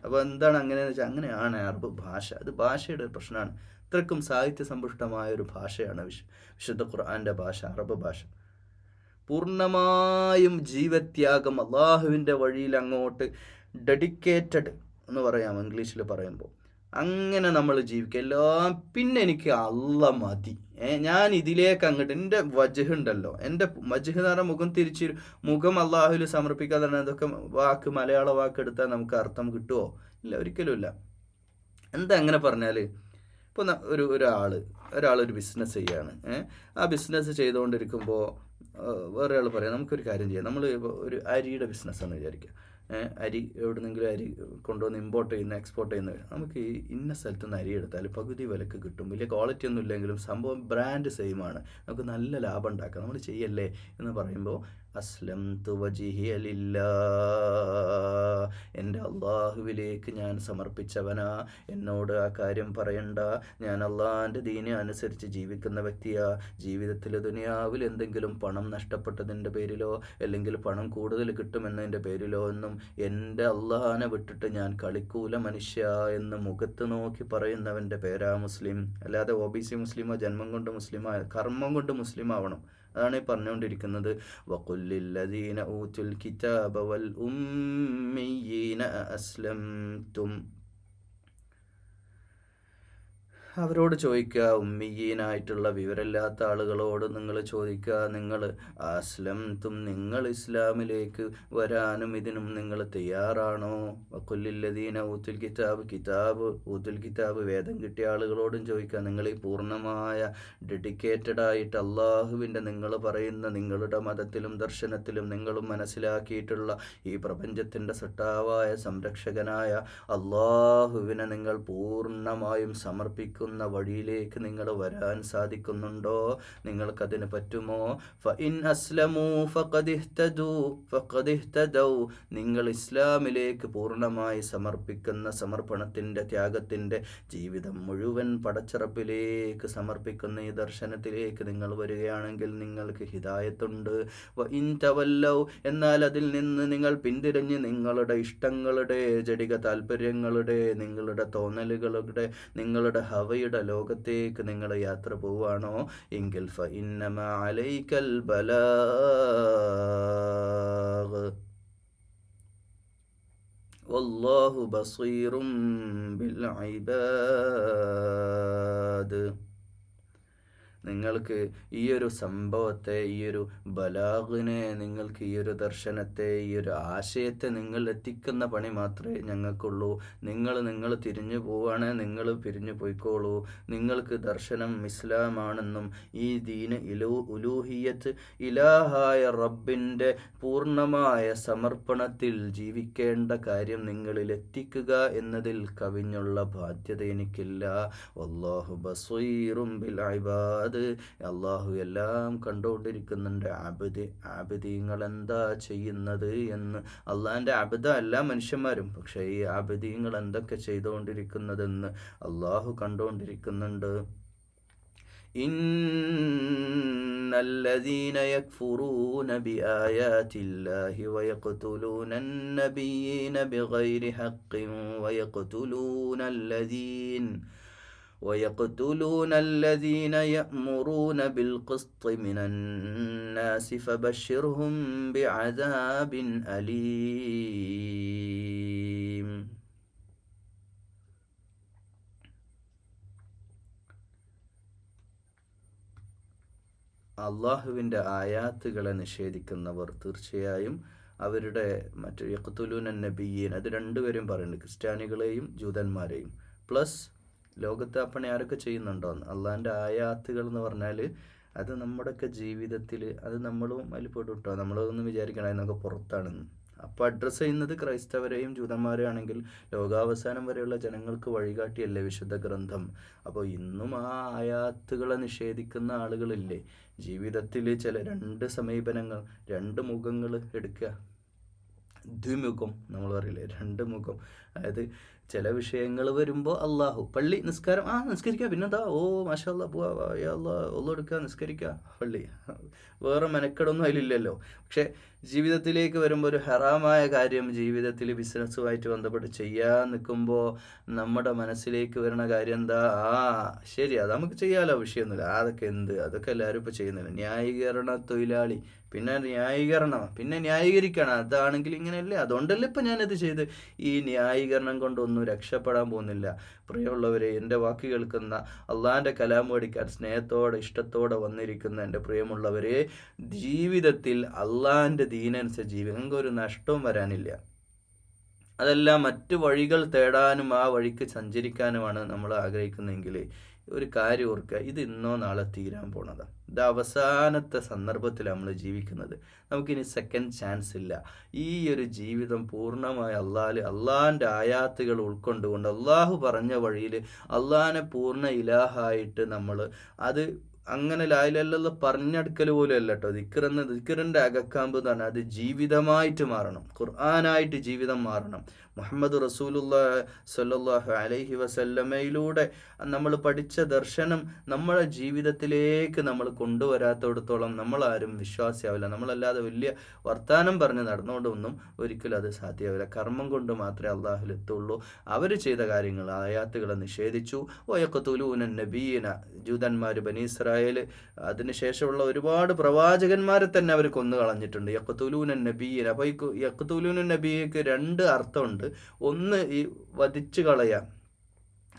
അപ്പോൾ എന്താണ് അങ്ങനെയെന്ന് വെച്ചാൽ, അങ്ങനെയാണ് അറബ് ഭാഷ. അത് ഭാഷയുടെ ഒരു പ്രശ്നമാണ്. ഇത്രക്കും സാഹിത്യ സമ്പുഷ്ടമായ ഒരു ഭാഷയാണ് വിശുദ്ധ ഖുർആൻ്റെ ഭാഷ, അറബ് ഭാഷ. പൂർണ്ണമായും ജീവത്യാഗം, അള്ളാഹുവിൻ്റെ വഴിയിൽ അങ്ങോട്ട് ഡെഡിക്കേറ്റഡ് എന്ന് പറയാം ഇംഗ്ലീഷിൽ പറയുമ്പോൾ. അങ്ങനെ നമ്മൾ ജീവിക്കുക. എല്ലാം പിന്നെ എനിക്ക് അള്ള മതി, ഞാൻ ഇതിലേക്ക് അങ്ങോട്ട്, എൻ്റെ വജ്ഹ് ഉണ്ടല്ലോ, എൻ്റെ വജ്ഹ് എന്ന് പറഞ്ഞാൽ മുഖം തിരിച്ച്, മുഖം അള്ളാഹുവിൽ സമർപ്പിക്കാതെ അതൊക്കെ വാക്ക്, മലയാള വാക്ക് എടുത്താൽ നമുക്ക് അർത്ഥം കിട്ടുമോ? ഇല്ല, ഒരിക്കലും ഇല്ല. എന്താ അങ്ങനെ പറഞ്ഞാൽ, ഇപ്പോൾ ഒരാളൊരു ബിസിനസ് ചെയ്യാണ്. ആ ബിസിനസ് ചെയ്തുകൊണ്ടിരിക്കുമ്പോൾ വേറെ ആൾ പറയാം, നമുക്കൊരു കാര്യം ചെയ്യാം, നമ്മൾ ഒരു അരിയുടെ ബിസിനസ്സാണെന്ന് വിചാരിക്കുക. അരി എവിടുന്നെങ്കിലും അരി കൊണ്ടുവന്ന് ഇമ്പോർട്ട് ചെയ്യുന്ന, എക്സ്പോർട്ട് ചെയ്യുന്ന, നമുക്ക് ഈ ഇന്ന സ്ഥലത്ത് നിന്ന് അരി എടുത്താൽ പകുതി വിലക്ക് കിട്ടും, വലിയ ക്വാളിറ്റി ഒന്നും ഇല്ലെങ്കിലും സംഭവം ബ്രാൻഡ് സെയിമാണ്, നമുക്ക് നല്ല ലാഭം ഉണ്ടാക്കാം, നമ്മൾ ചെയ്യല്ലേ എന്ന് പറയുമ്പോൾ, അസ്ലംതു വജ്ഹിയ ലില്ലാഹ്, എൻ്റെ അള്ളാഹുവിലേക്ക് ഞാൻ സമർപ്പിച്ചവനാ, എന്നോട് ആ കാര്യം പറയണ്ട, ഞാൻ അള്ളാഹിൻ്റെ ദീനെ അനുസരിച്ച് ജീവിക്കുന്ന വ്യക്തിയാ. ജീവിതത്തിൽ ദുനിയാവിൽ എന്തെങ്കിലും പണം നഷ്ടപ്പെട്ടതിൻ്റെ പേരിലോ അല്ലെങ്കിൽ പണം കൂടുതൽ കിട്ടുമെന്നതിൻ്റെ പേരിലോ ഒന്നും എൻ്റെ അള്ളാഹിനെ വിട്ടിട്ട് ഞാൻ കളിക്കൂല മനുഷ്യ എന്ന് മുഖത്ത് നോക്കി പറയുന്നവൻ്റെ പേരാ മുസ്ലിം. അല്ലാതെ OBC മുസ്ലിമോ, ജന്മം കൊണ്ട് മുസ്ലിമോ, കർമ്മം കൊണ്ട് മുസ്ലിം ആവണം. അതാണ് ഈ പറഞ്ഞുകൊണ്ടിരിക്കുന്നത്. വഖുല്ലില്ലദീന ഊതുൽ കിതാബ വൽ ഉമ്മീന അസ്ലംതും, അവരോട് ചോദിക്കുക, ഉമ്മീനായിട്ടുള്ള വിവരമില്ലാത്ത ആളുകളോട് നിങ്ങൾ ചോദിക്കുക, നിങ്ങൾ അസ്ലംതും, നിങ്ങൾ ഇസ്ലാമിലേക്ക് വരാനും ഇതിനും നിങ്ങൾ തയ്യാറാണോ? വഖുല്ലില്ലദീന ഊതുൽ കിതാബ് വേദം കിട്ടിയ ആളുകളോടും ചോദിക്കുക, നിങ്ങൾ ഈ പൂർണ്ണമായ ഡെഡിക്കേറ്റഡ് ആയിട്ട് അള്ളാഹുവിൻ്റെ, നിങ്ങൾ പറയുന്ന നിങ്ങളുടെ മതത്തിലും ദർശനത്തിലും നിങ്ങളും മനസ്സിലാക്കിയിട്ടുള്ള ഈ പ്രപഞ്ചത്തിൻ്റെ സട്ടാവായ സംരക്ഷകനായ അള്ളാഹുവിനെ നിങ്ങൾ പൂർണ്ണമായും സമർപ്പിക്കുക വഴിയിലേക്ക് നിങ്ങൾ വരാൻ സാധിക്കുന്നുണ്ടോ? നിങ്ങൾക്കതിന് പറ്റുമോ? ഫഇൻ അസ്ലമൂ ഫഖദ് ഇഹ്തദൗ, നിങ്ങൾ ഇസ്ലാമിലേക്ക് പൂർണ്ണമായി സമർപ്പിക്കുന്ന, സമർപ്പണത്തിൻ്റെ, ത്യാഗത്തിൻ്റെ ജീവിതം മുഴുവൻ പടച്ചിറപ്പിലേക്ക് സമർപ്പിക്കുന്ന ഈ ദർശനത്തിലേക്ക് നിങ്ങൾ വരികയാണെങ്കിൽ നിങ്ങൾക്ക് ഹിദായത്തുണ്ട്. വഇൻ തവല്ലൗ, എന്നാൽ അതിൽ നിന്ന് നിങ്ങൾ പിന്തിരിഞ്ഞ് നിങ്ങളുടെ ഇഷ്ടങ്ങളുടെ, ജഡിക താല്പര്യങ്ങളുടെ, നിങ്ങളുടെ തോന്നലുകളുടെ, നിങ്ങളുടെ ഹവയുടെ ലോകത്തേക്ക് നിങ്ങൾ യാത്ര പോവുകയാണോ എങ്കിൽ ഫഇന്നമാ അലൈക്കൽ ബലാഗ് വല്ലാഹു ബസീറും ബിൽ ഇബാദ്. നിങ്ങൾക്ക് ഈ ഒരു സംഭവത്തെ, ഈ ഒരു ബലാഗിനെ, നിങ്ങൾക്ക് ഈ ഒരു ദർശനത്തെ, ഈ ഒരു ആശയത്തെ നിങ്ങൾ എത്തിക്കുന്ന പണി മാത്രമേ ഞങ്ങൾക്കുള്ളൂ. നിങ്ങൾ തിരിഞ്ഞു പോവുകയാണ്, നിങ്ങൾ പിരിഞ്ഞു പോയിക്കോളൂ. നിങ്ങൾക്ക് ദർശനം ഇസ്ലാമാണെന്നും ഈ ദീന് ഉലൂഹിയത്ത്, ഇലാഹായ റബ്ബിൻ്റെ പൂർണ്ണമായ സമർപ്പണത്തിൽ ജീവിക്കേണ്ട കാര്യം നിങ്ങളിൽ എത്തിക്കുക എന്നതിൽ കവിഞ്ഞുള്ള ബാധ്യത എനിക്കില്ല. വല്ലാഹു ബസീറും ബിൽ ഇബാദ്, അള്ളാഹു എല്ലാം കണ്ടുകൊണ്ടിരിക്കുന്നുണ്ട്. ആബിദീങ്ങൾ എന്താ ചെയ്യുന്നത് എന്ന്. അള്ളാഹിൻ്റെ അബദ എല്ലാ മനുഷ്യന്മാരും, പക്ഷേ ഈ ആബിദീങ്ങൾ എന്തൊക്കെ ചെയ്തുകൊണ്ടിരിക്കുന്നതെന്ന് അള്ളാഹു കണ്ടുകൊണ്ടിരിക്കുന്നുണ്ട്. ഇന്നല്ലദീന യക്ഫുറൂന ബിആയാതില്ലാഹി വയഖ്തുലൂന അന്നബിയ്യീന ബിഗൈരി ഹഖ്ഖിൻ ويقتلون الذين يأمرون بالقسط من الناس فبشرهم بعذاب أليم. അള്ളാഹുവിൻ്റെ ആയാത്തുകളെ നിഷേധിക്കുന്നവർ തീർച്ചയായും അവരുടെ യഖ്തുലൂന നബിയ്യീൻ, അത് രണ്ടുപേരും പറയുന്നുണ്ട്, ക്രിസ്ത്യാനികളെയും ജൂതന്മാരെയും. പ്ലസ് ലോകത്ത് അപ്പണി ആരൊക്കെ ചെയ്യുന്നുണ്ടോയെന്ന്. അള്ളാഹിൻ്റെ ആയാത്തുകൾ എന്ന് പറഞ്ഞാൽ അത് നമ്മുടെയൊക്കെ ജീവിതത്തിൽ, അത് നമ്മളും അതിൽ പെടും കേട്ടോ. നമ്മളൊന്നും വിചാരിക്കണം അതിനൊക്കെ പുറത്താണെന്ന്. അപ്പോൾ അഡ്രസ്സ് ചെയ്യുന്നത് ക്രൈസ്തവരെയും ജൂതന്മാരെയും ആണെങ്കിൽ ലോകാവസാനം വരെയുള്ള ജനങ്ങൾക്ക് വഴികാട്ടിയല്ലേ വിശുദ്ധ ഗ്രന്ഥം. അപ്പോൾ ഇന്നും ആ ആയാത്തുകളെ നിഷേധിക്കുന്ന ആളുകളില്ലേ. ജീവിതത്തിൽ ചില രണ്ട് സമീപനങ്ങൾ, രണ്ട് മുഖങ്ങൾ എടുക്കുക. ദ്വിമുഖം നമ്മൾ പറയില്ലേ, രണ്ട് മുഖം. അതായത് ചില വിഷയങ്ങൾ വരുമ്പോൾ അള്ളാഹു, പള്ളി നിസ്കാരം, നിസ്കരിക്കുക, പിന്നെന്താ, മാഷാ അല്ലാ, പോവാ, യാ അല്ലാ, എടുക്കുക, നിസ്കരിക്കുക, പള്ളി, വേറെ മെനക്കെടൊന്നും അതിലില്ലല്ലോ. പക്ഷെ ജീവിതത്തിലേക്ക് വരുമ്പോൾ ഒരു ഹറാമായ കാര്യം ജീവിതത്തിൽ ബിസിനസ്സുമായിട്ട് ബന്ധപ്പെട്ട് ചെയ്യാൻ നിൽക്കുമ്പോൾ നമ്മുടെ മനസ്സിലേക്ക് വരുന്ന കാര്യം എന്താ, ശരി, അത് നമുക്ക് ചെയ്യാമല്ലോ, വിഷയമൊന്നുമില്ല, അതൊക്കെ എല്ലാവരും ഇപ്പോൾ ചെയ്യുന്നില്ല. ന്യായീകരണ തൊഴിലാളി, പിന്നെ ന്യായീകരിക്കണം, അതാണെങ്കിൽ ഇങ്ങനെയല്ലേ, അതുകൊണ്ടല്ലേ ഇപ്പം ഞാനത് ചെയ്ത്. ഈ ന്യായീകരണം കൊണ്ടൊന്നും രക്ഷപ്പെടാൻ പോകുന്നില്ല. പ്രിയമുള്ളവരെ, എൻ്റെ വാക്ക് കേൾക്കുന്ന, അള്ളാഹിൻ്റെ കലാം പഠിക്കാൻ സ്നേഹത്തോടെ ഇഷ്ടത്തോടെ വന്നിരിക്കുന്ന എൻ്റെ പ്രിയമുള്ളവരെ, ജീവിതത്തിൽ അള്ളാഹിൻ്റെ ദീനനുസരിച്ച് ജീവിതങ്ങൾക്ക് ഒരു നഷ്ടവും വരാനില്ല. അതെല്ലാം മറ്റു വഴികൾ തേടാനും ആ വഴിക്ക് സഞ്ചരിക്കാനുമാണ് നമ്മൾ ആഗ്രഹിക്കുന്നതെങ്കിൽ ഒരു കാര്യം ഓർക്കുക, ഇത് ഇന്നോ നാളെ തീരാൻ പോണതാണ്. ഇത് അവസാനത്തെ സന്ദർഭത്തിൽ നമ്മൾ ജീവിക്കുന്നത്. നമുക്കിനി സെക്കൻഡ് ചാൻസ് ഇല്ല. ഈ ഒരു ജീവിതം പൂർണ്ണമായി അള്ളാഹിൻ്റെ ആയാത്തുകൾ ഉൾക്കൊണ്ടുകൊണ്ട് അള്ളാഹു പറഞ്ഞ വഴിയിൽ അള്ളാഹിനെ പൂർണ്ണ ഇലാഹായിട്ട് നമ്മൾ അത് അങ്ങനെ ലായിലല്ല പറഞ്ഞെടുക്കൽ പോലും അല്ല കേട്ടോ. ദിക്റിൻ്റെ അകക്കാമ്പ് എന്ന് പറഞ്ഞാൽ അത് ജീവിതമായിട്ട് മാറണം, ഖുർആനായിട്ട് ജീവിതം മാറണം. മുഹമ്മദ് റസൂലുള്ളാഹി സ്വല്ലല്ലാഹു അലൈഹി വസല്ലമയിലൂടെ നമ്മൾ പഠിച്ച ദർശനം നമ്മുടെ ജീവിതത്തിലേക്ക് നമ്മൾ കൊണ്ടുവരാത്തിടത്തോളം നമ്മളാരും വിശ്വാസിയാവില്ല. നമ്മളല്ലാതെ വലിയ വർത്താനം പറഞ്ഞ് നടന്നുകൊണ്ടൊന്നും ഒരിക്കലും അത് സാധ്യമാവില്ല. കർമ്മം കൊണ്ട് മാത്രമേ അള്ളാഹുലെത്തുള്ളൂ. അവർ ചെയ്ത കാര്യങ്ങൾ, ആയാത്തുകളെ നിഷേധിച്ചു. വയഖ്തുലൂന നബിയ്യന, ജൂതന്മാർ, ബനി ഇസ്രായേൽ, അതിനുശേഷമുള്ള ഒരുപാട് പ്രവാചകന്മാരെ തന്നെ അവർ കൊന്നു കളഞ്ഞിട്ടുണ്ട്. യഖ്തുലൂന നബിയ്യന. അപ്പോൾ ഈ യഖ്തുലൂന നബിയ്യക്ക് രണ്ട് അർത്ഥമുണ്ട്. ഒന്ന്, ഈ വധിച്ചു കളയാം.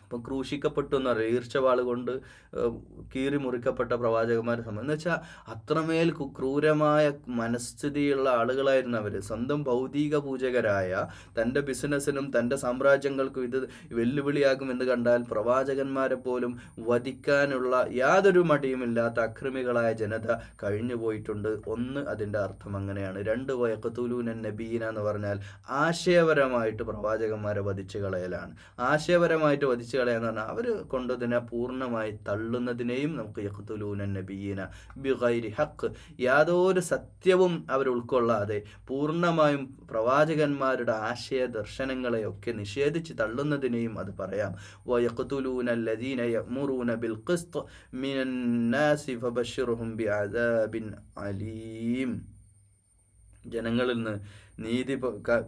അപ്പം ക്രൂശിക്കപ്പെട്ടു എന്ന് പറയും, ഈർച്ചവാൾ കൊണ്ട് കീറി മുറിക്കപ്പെട്ട പ്രവാചകന്മാരെ സംബന്ധിച്ച് വെച്ചാൽ അത്രമേൽ ക്രൂരമായ മനസ്ഥിതിയുള്ള ആളുകളായിരുന്നു അവർ. സ്വന്തം ഭൗതിക പൂജകരായ, തൻ്റെ ബിസിനസ്സിനും തൻ്റെ സാമ്രാജ്യങ്ങൾക്കും ഇത് വെല്ലുവിളിയാകുമെന്ന് കണ്ടാൽ പ്രവാചകന്മാരെ പോലും വധിക്കാനുള്ള യാതൊരു മടിയുമില്ലാത്ത അക്രമികളായ ജനത കഴിഞ്ഞു പോയിട്ടുണ്ട്. ഒന്ന്, അതിൻ്റെ അർത്ഥം അങ്ങനെയാണ്. രണ്ട്, വയഖ്തുലൂന നബീന എന്ന് പറഞ്ഞാൽ ആശയപരമായിട്ട് പ്രവാചകന്മാരെ വധിച്ചു കളയലാണ്. ആശയപരമായിട്ട് വധിച്ചു കളയാന്ന് പറഞ്ഞാൽ അവർ കൊണ്ടതിനെ പൂർണ്ണമായി തള്ളുന്നതിനെയും നമുക്ക് യഖ്തുലൂന നബിയ്യന ബിഗൈരി ഹഖ്, യാതൊരു സത്യവും അവർ ഉൾക്കൊള്ളാതെ പൂർണ്ണമായും പ്രവാചകന്മാരുടെ ആശയ ദർശനങ്ങളെയൊക്കെ നിഷേധിച്ച് തള്ളുന്നതിനെയും അത് പറയാം. വയഖ്തുലൂന അല്ലദീന യഅ്മുറൂന ബിൽ ഖിസ്ത് മിനൻ നാസി ഫബശ്ശിർഹും ബിഅദാബിൻ അലീം. ജനങ്ങളിൽ നിന്ന് നീതി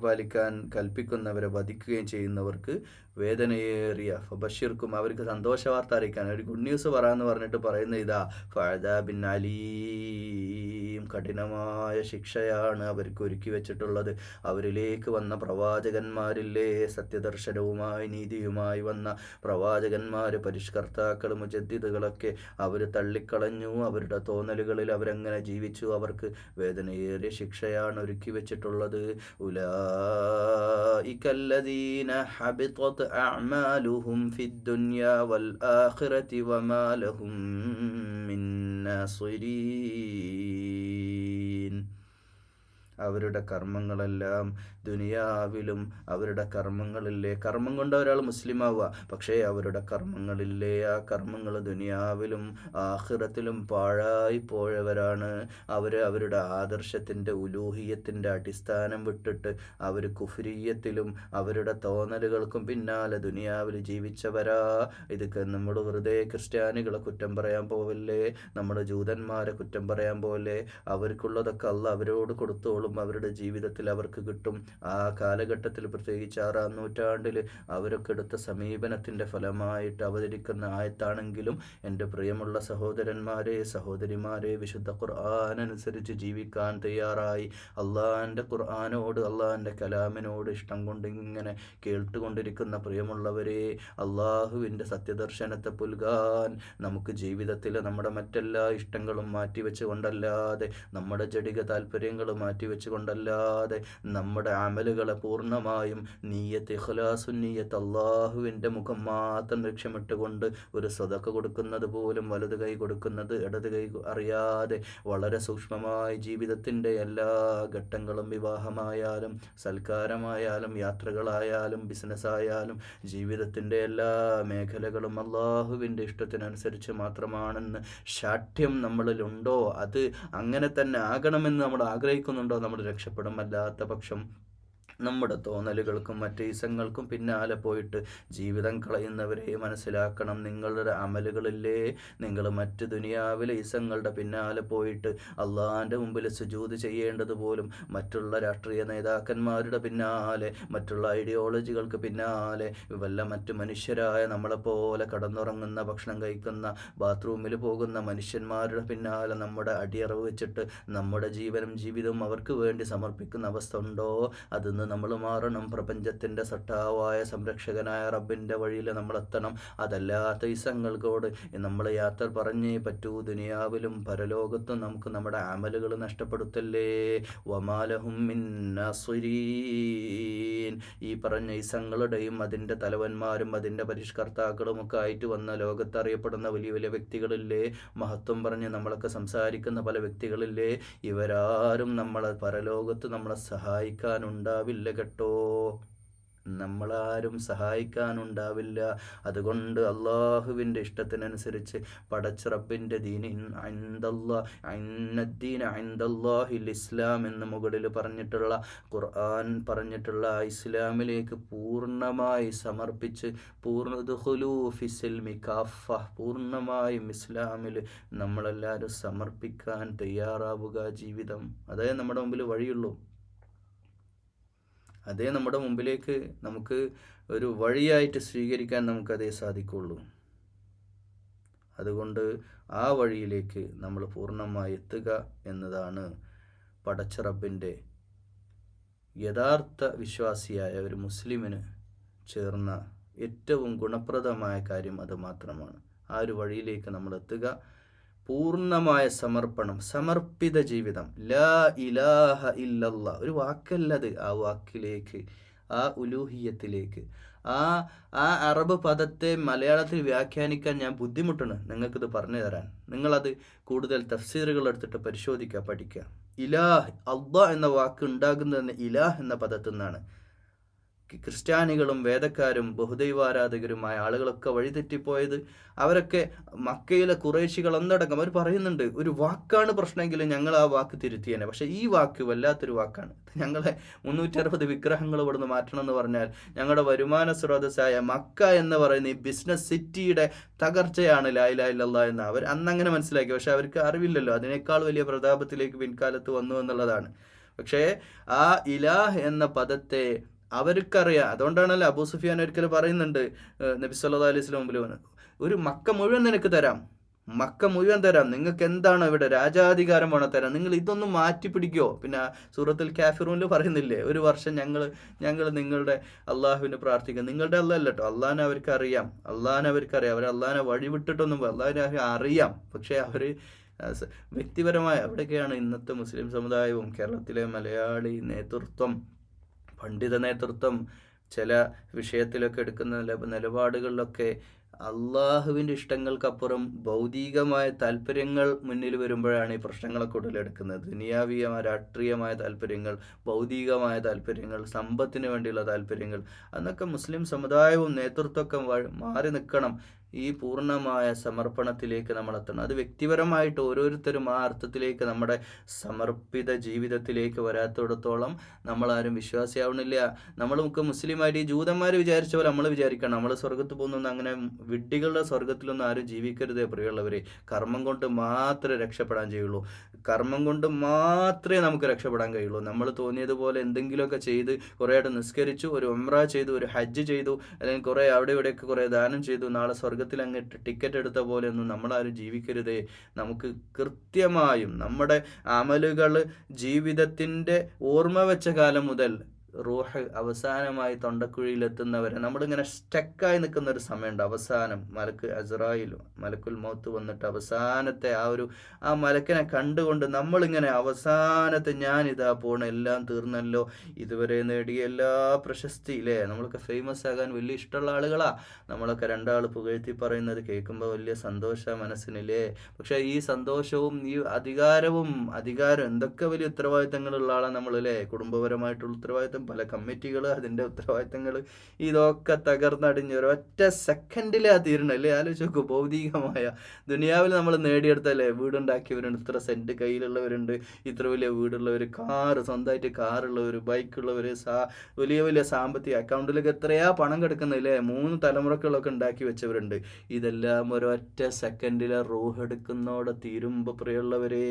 പാലിക്കാൻ കൽപ്പിക്കുന്നവരെ വധിക്കുകയും ചെയ്യുന്നവർക്ക് വേദനയേറിയ, ഫബശ്ശിർക്കും, അവർക്ക് സന്തോഷ വാർത്ത അറിയിക്കാൻ, ഒരു ഗുഡ് ന്യൂസ് പറയാന്ന് പറഞ്ഞിട്ട് പറയുന്ന ഇതാ, ഫഅദാബിൻ അലീം, കഠിനമായ ശിക്ഷയാണ് അവർക്ക് ഒരുക്കി വെച്ചിട്ടുള്ളത്. അവരിലേക്ക് വന്ന പ്രവാചകന്മാരില്ലേ, സത്യദർശനവുമായി നീതിയുമായി വന്ന പ്രവാചകന്മാർ, പരിഷ്കർത്താക്കൾ, മുജദ്ദിദുകളൊക്കെ അവർ തള്ളിക്കളഞ്ഞു. അവരുടെ തോന്നലുകളിൽ അവരങ്ങനെ ജീവിച്ചു. അവർക്ക് വേദനയേറിയ ശിക്ഷയാണ് ഒരുക്കി വെച്ചിട്ടുള്ളത്. ഉലൈക അല്ലദീന ഹബിതത് അഅമാലുഹും ഫിദ്ദുനിയ വൽ ആഖിറതി വമാ ലഹും മിൻ നാസിരീൻ. അവരുടെ കർമ്മങ്ങളെല്ലാം ദുനിയാവിലും, അവരുടെ കർമ്മങ്ങളില്ലേ, കർമ്മം കൊണ്ട് ഒരാൾ മുസ്ലിം ആവുക, പക്ഷേ അവരുടെ കർമ്മങ്ങളില്ലേ, ആ കർമ്മങ്ങൾ ദുനിയാവിലും ആഖിറത്തിലും പാഴായി പോയവരാണ്. അവരുടെ ആദർശത്തിൻ്റെ, ഉലൂഹിയത്തിൻ്റെ അടിസ്ഥാനം വിട്ടിട്ട് അവർ കുഫ്രിയത്തിലും അവരുടെ തോന്നലുകൾക്കും പിന്നാലെ ദുനിയാവിൽ ജീവിച്ചവരാ. ഇതൊക്കെ നമ്മൾ വെറുതെ ക്രിസ്ത്യാനികളെ കുറ്റം പറയാൻ പോവല്ലേ, നമ്മുടെ ജൂതന്മാരെ കുറ്റം പറയാൻ പോവല്ലേ. അവർക്കുള്ളതൊക്കെ അള്ളാഹ് അവരോട് കൊടുത്തോളും, അവരുടെ ജീവിതത്തിൽ അവർക്ക് കിട്ടും. ആ കാലഘട്ടത്തിൽ, പ്രത്യേകിച്ച് 6-ാം നൂറ്റാണ്ടിൽ അവരൊക്കെ എടുത്ത സമീപനത്തിൻ്റെ ഫലമായിട്ട് അവതരിക്കുന്ന ആയത്താണെങ്കിലും എൻ്റെ പ്രിയമുള്ള സഹോദരന്മാരെ, സഹോദരിമാരെ, വിശുദ്ധ ഖുർആൻ അനുസരിച്ച് ജീവിക്കാൻ തയ്യാറായി അള്ളാഹിൻ്റെ ഖുർആനോട്, അള്ളാഹിൻ്റെ കലാമിനോട് ഇഷ്ടം കൊണ്ട് ഇങ്ങനെ കേട്ടുകൊണ്ടിരിക്കുന്ന പ്രിയമുള്ളവരെ, അള്ളാഹുവിൻ്റെ സത്യദർശനത്തെ പുൽകാൻ നമുക്ക് ജീവിതത്തിൽ നമ്മുടെ മറ്റെല്ലാ ഇഷ്ടങ്ങളും മാറ്റിവെച്ച് കൊണ്ടല്ലാതെ, നമ്മുടെ ജഡിക താല്പര്യങ്ങൾ മാറ്റിവെച്ച് കൊണ്ടല്ലാതെ, നമ്മുടെ അമലുകളെ പൂർണ്ണമായും നീയത്ത്, ഇഖ്ലാസുൻ നീയത്ത്, അള്ളാഹുവിൻ്റെ മുഖം മാത്രം ലക്ഷ്യമിട്ടുകൊണ്ട് ഒരു സദഖ കൊടുക്കുന്നത് പോലും വലത് കൈ കൊടുക്കുന്നത് ഇടത് കൈ അറിയാതെ വളരെ സൂക്ഷ്മമായി ജീവിതത്തിൻ്റെ എല്ലാ ഘട്ടങ്ങളും, വിവാഹമായാലും സൽക്കാരമായാലും യാത്രകളായാലും ബിസിനസ്സായാലും ജീവിതത്തിൻ്റെ എല്ലാ മേഖലകളും അള്ളാഹുവിൻ്റെ ഇഷ്ടത്തിനനുസരിച്ച് മാത്രമാണെന്ന് ശാഠ്യം നമ്മളിലുണ്ടോ, അത് അങ്ങനെ തന്നെ ആകണമെന്ന് നമ്മൾ ആഗ്രഹിക്കുന്നുണ്ടോ, നമ്മൾ രക്ഷപ്പെടും. അല്ലാത്ത പക്ഷം നമ്മുടെ തോന്നലുകൾക്കും മറ്റ് ഇസങ്ങൾക്കും പിന്നാലെ പോയിട്ട് ജീവിതം കളയുന്നവരെ മനസ്സിലാക്കണം. നിങ്ങളുടെ അമലുകളില്ലേ നിങ്ങൾ മറ്റ് ദുനിയാവിലെ ഇസങ്ങളുടെ പിന്നാലെ പോയിട്ട് അള്ളാഹിൻ്റെ മുമ്പിൽ സുജൂദ് ചെയ്യേണ്ടത് പോലും മറ്റുള്ള രാഷ്ട്രീയ നേതാക്കന്മാരുടെ പിന്നാലെ, മറ്റുള്ള ഐഡിയോളജികൾക്ക് പിന്നാലെ, വല്ല മറ്റ് മനുഷ്യരായ നമ്മളെപ്പോലെ കടന്നുറങ്ങുന്ന, ഭക്ഷണം കഴിക്കുന്ന, ബാത്റൂമിൽ പോകുന്ന മനുഷ്യന്മാരുടെ പിന്നാലെ നമ്മുടെ അടിയറവ് വെച്ചിട്ട് നമ്മുടെ ജീവനും ജീവിതവും അവർക്ക് വേണ്ടി സമർപ്പിക്കുന്ന അവസ്ഥ ഉണ്ടോ? അതിന്ന് നമ്മൾ മാറണം. പ്രപഞ്ചത്തിൻ്റെ സട്ടാവായ സംരക്ഷകനായ റബ്ബിൻ്റെ വഴിയിൽ നമ്മളെത്തണം. അതല്ലാത്ത ഇസങ്ങൾക്കോട് നമ്മൾ യാത്ര പറഞ്ഞേ പറ്റൂ. ദുനിയാവിലും പരലോകത്തും നമുക്ക് നമ്മുടെ അമലുകൾ നഷ്ടപ്പെടുത്തല്ലേ. വമാലഹും മിൻ നാസിരീൻ. ഈ പറഞ്ഞ ഇസങ്ങളുടെയും അതിൻ്റെ തലവന്മാരും അതിൻ്റെ പരിഷ്കർത്താക്കളും ഒക്കെ ആയിട്ട് വന്ന ലോകത്തറിയപ്പെടുന്ന വലിയ വലിയ വ്യക്തികളില്ലേ, മഹത്വം പറഞ്ഞ് നമ്മളൊക്കെ സംസാരിക്കുന്ന പല വ്യക്തികളില്ലേ, ഇവരാരും നമ്മളെ പരലോകത്ത് നമ്മളെ സഹായിക്കാനുണ്ടാവില്ല കേട്ടോ. നമ്മളാരും സഹായിക്കാനുണ്ടാവില്ല. അതുകൊണ്ട് അള്ളാഹുവിൻ്റെ ഇഷ്ടത്തിനനുസരിച്ച് പടച്ച റബ്ബിൻ്റെ ദീൻ ഇസ്ലാം എന്ന് മുകളിൽ പറഞ്ഞിട്ടുള്ള ഖുർആൻ പറഞ്ഞിട്ടുള്ള ഇസ്ലാമിലേക്ക് പൂർണ്ണമായി സമർപ്പിച്ച് പൂർണ്ണമായും ഇസ്ലാമിൽ നമ്മളെല്ലാവരും സമർപ്പിക്കാൻ തയ്യാറാവുക. ജീവിതം അതേ നമ്മുടെ മുമ്പിൽ വഴിയുള്ളൂ. അതേ നമ്മുടെ മുമ്പിലേക്ക് നമുക്ക് ഒരു വഴിയായിട്ട് സ്വീകരിക്കാൻ നമുക്കതേ സാധിക്കുള്ളൂ. അതുകൊണ്ട് ആ വഴിയിലേക്ക് നമ്മൾ പൂർണ്ണമായി എത്തുക എന്നതാണ് പടച്ച റബ്ബിൻ്റെ യഥാർത്ഥ വിശ്വാസിയായ ഒരു മുസ്ലിമിന് ചേർന്ന ഏറ്റവും ഗുണപ്രദമായ കാര്യം അത് മാത്രമാണ്. ആ ഒരു വഴിയിലേക്ക് നമ്മൾ എത്തുക. പൂർണ്ണമായ സമർപ്പണം, സമർപ്പിത ജീവിതം. ലാ ഇലാഹ ഇല്ലല്ലാ, ഒരു വാക്കല്ലത്. ആ വാക്കിലേക്ക്, ആ ഉലൂഹിയത്തിലേക്ക്, ആ അറബ് പദത്തെ മലയാളത്തിൽ വ്യാഖ്യാനിക്കാൻ ഞാൻ ബുദ്ധിമുട്ടാണ് നിങ്ങൾക്കിത് പറഞ്ഞു തരാൻ. നിങ്ങളത് കൂടുതൽ തഫ്സീറുകൾ എടുത്തിട്ട് പരിശോധിക്കുക, പഠിക്കുക. ഇലാഹ്, അള്ളാഹ് എന്ന വാക്ക് ഉണ്ടാകുന്നത് തന്നെ ഇലാഹ് എന്ന പദത്തിൽ നിന്നാണ്. ക്രിസ്ത്യാനികളും വേദക്കാരും ബഹുദൈവാരാധകരുമായ ആളുകളൊക്കെ വഴിതെറ്റിപ്പോയത് അവരൊക്കെ മക്കയിലെ ഖുറൈശികൾ ഒന്നടങ്കം അവർ പറയുന്നുണ്ട്, ഒരു വാക്കാണ് പ്രശ്നമെങ്കിലും ഞങ്ങൾ ആ വാക്ക് തിരുത്തിയേനെ. പക്ഷേ ഈ വാക്ക് വല്ലാത്തൊരു വാക്കാണ്. ഞങ്ങളെ 360 വിഗ്രഹങ്ങൾ ഇവിടുന്ന് മാറ്റണം എന്ന് പറഞ്ഞാൽ ഞങ്ങളുടെ വരുമാന സ്രോതസ്സായ മക്ക എന്ന് പറയുന്ന ഈ ബിസിനസ് സിറ്റിയുടെ തകർച്ചയാണ് ലാ ഇലാഹ ഇല്ലല്ലാഹ് എന്ന് അവർ അന്നങ്ങനെ മനസ്സിലാക്കി. പക്ഷെ അവർക്ക് അറിവില്ലല്ലോ അതിനേക്കാൾ വലിയ പ്രതാപത്തിലേക്ക് പിൻകാലത്ത് വന്നു എന്നുള്ളതാണ്. പക്ഷേ ആ ഇലാഹ് എന്ന പദത്തെ അവർക്കറിയാം. അതുകൊണ്ടാണല്ലോ അബൂ സുഫിയാൻ ഒരിക്കൽ പറയുന്നുണ്ട് നബി സല്ലല്ലാഹു അലൈഹി വസല്ലം മുമ്പിൽ വന്ന്, ഒരു മക്ക മുഴുവൻ നിനക്ക് തരാം, മക്ക മുഴുവൻ തരാം, നിങ്ങൾക്ക് എന്താണ് ഇവിടെ രാജാധികാരം വേണം തരാം, നിങ്ങൾ ഇതൊന്നും മാറ്റി പിടിക്കോ. പിന്നെ സൂറത്തുൽ കാഫിറൂനിൽ പറയുന്നില്ലേ, ഒരു വർഷം ഞങ്ങൾ നിങ്ങളുടെ അള്ളാഹുവിന് പ്രാർത്ഥിക്കാം. നിങ്ങളുടെ അല്ല കേട്ടോ, അള്ളാഹിനെ അവർക്കറിയാം, അവർ അള്ളാഹിനെ വഴിവിട്ടിട്ടൊന്നും അള്ളാഹിനെ അറിയാം. പക്ഷേ അവർ വ്യക്തിപരമായ അവിടെയൊക്കെയാണ് ഇന്നത്തെ മുസ്ലിം സമുദായവും കേരളത്തിലെ മലയാളി നേതൃത്വം, പണ്ഡിത നേതൃത്വം ചില വിഷയത്തിലൊക്കെ എടുക്കുന്ന നിലപാടുകളിലൊക്കെ അള്ളാഹുവിൻ്റെ ഇഷ്ടങ്ങൾക്കപ്പുറം ഭൗതികമായ താല്പര്യങ്ങൾ മുന്നിൽ വരുമ്പോഴാണ് ഈ പ്രശ്നങ്ങളൊക്കെ ഉടലെടുക്കുന്നത്. ദുനിയാവിയമായ രാഷ്ട്രീയമായ താല്പര്യങ്ങൾ, ഭൗതികമായ താല്പര്യങ്ങൾ, സമ്പത്തിന് വേണ്ടിയുള്ള താല്പര്യങ്ങൾ, അന്നൊക്കെ മുസ്ലിം സമുദായവും നേതൃത്വമൊക്കെ മാറി നിൽക്കണം. ഈ പൂർണ്ണമായ സമർപ്പണത്തിലേക്ക് നമ്മൾ എത്തണം. അത് വ്യക്തിപരമായിട്ട് ഓരോരുത്തരും ആ അർത്ഥത്തിലേക്ക് നമ്മുടെ സമർപ്പിത ജീവിതത്തിലേക്ക് വരാത്തിടത്തോളം നമ്മളാരും വിശ്വാസിയാവണില്ല. നമുക്ക് മുസ്ലിമായിട്ട് ഈ ജൂതന്മാർ വിചാരിച്ച പോലെ നമ്മൾ വിചാരിക്കണം നമ്മൾ സ്വർഗത്ത് പോകുന്ന. അങ്ങനെ വിഡ്ഢികളുടെ സ്വർഗത്തിലൊന്നും ആരും ജീവിക്കരുതേ പ്രിയമുള്ളവരെ. കർമ്മം കൊണ്ട് മാത്രമേ രക്ഷപ്പെടാൻ ചെയ്യുള്ളൂ. കർമ്മം കൊണ്ട് മാത്രമേ നമുക്ക് രക്ഷപ്പെടാൻ കഴിയുള്ളൂ. നമ്മൾ തോന്നിയതുപോലെ എന്തെങ്കിലുമൊക്കെ ചെയ്ത് കുറേയായിട്ട് നിസ്കരിച്ചു, ഒരു ഉംറ ചെയ്തു, ഒരു ഹജ്ജ് ചെയ്തു, അല്ലെങ്കിൽ കുറേ അവിടെ ഇവിടെയൊക്കെ കുറേ ദാനം ചെയ്തു, നാളെ സ്വർഗത്തിൽ അങ്ങ് ടിക്കറ്റ് എടുത്ത പോലെയൊന്നും നമ്മളാരും ജീവിക്കരുതേ. നമുക്ക് കൃത്യമായും നമ്മുടെ അമലുകൾ ജീവിതത്തിൻ്റെ ഓർമ്മ വെച്ച കാലം മുതൽ റൂഹ് അവസാനമായി തൊണ്ടക്കുഴിയിലെത്തുന്നവരെ നമ്മളിങ്ങനെ സ്റ്റക്കായി നിൽക്കുന്ന ഒരു സമയമുണ്ട്. അവസാനം മലക്കുൽ മൗത്ത് വന്നിട്ട് അവസാനത്തെ ആ മലക്കിനെ കണ്ടുകൊണ്ട് നമ്മളിങ്ങനെ അവസാനത്തെ ഞാനിതാ പോണ, എല്ലാം തീർന്നല്ലോ, ഇതുവരെ നേടിയ എല്ലാ പ്രശസ്തിയില്ലേ, നമ്മളൊക്കെ ഫേമസ് ആകാൻ വലിയ ഇഷ്ടമുള്ള ആളുകളാ. നമ്മളൊക്കെ രണ്ടാൾ പുകഴ്ത്തി പറയുന്നത് കേൾക്കുമ്പോൾ വലിയ സന്തോഷ മനസ്സിനില്ലേ. പക്ഷേ ഈ സന്തോഷവും ഈ അധികാരം എന്തൊക്കെ വലിയ ഉത്തരവാദിത്തങ്ങളുള്ള ആളാണ് നമ്മളല്ലേ. കുടുംബപരമായിട്ടുള്ള ഉത്തരവാദിത്തം, പല കമ്മിറ്റികൾ, അതിൻ്റെ ഉത്തരവാദിത്തങ്ങൾ, ഇതൊക്കെ തകർന്നടിഞ്ഞ് ഒരൊറ്റ സെക്കൻഡിലാ തീരണം അല്ലേ? ആലോചിച്ച് നോക്കൂ. ഭൗതികമായ ദുനിയാവിൽ നമ്മൾ നേടിയെടുത്തല്ലേ, വീടുണ്ടാക്കിയവരുണ്ട്, ഇത്ര സെൻറ്റ് കയ്യിലുള്ളവരുണ്ട്, ഇത്ര വലിയ വീടുള്ളവർ, സ്വന്തമായിട്ട് കാറുള്ളവർ, ബൈക്കുള്ളവർ, വലിയ വലിയ സാമ്പത്തിക അക്കൗണ്ടിലൊക്കെ എത്രയാ പണം കിടക്കുന്നില്ലേ, 3 തലമുറകളൊക്കെ ഉണ്ടാക്കി വെച്ചവരുണ്ട്. ഇതെല്ലാം ഒരൊറ്റ സെക്കൻഡിലെ റൂഹെടുക്കുന്നോടെ തീരുമ്പോൾ പ്രിയമുള്ളവരെ,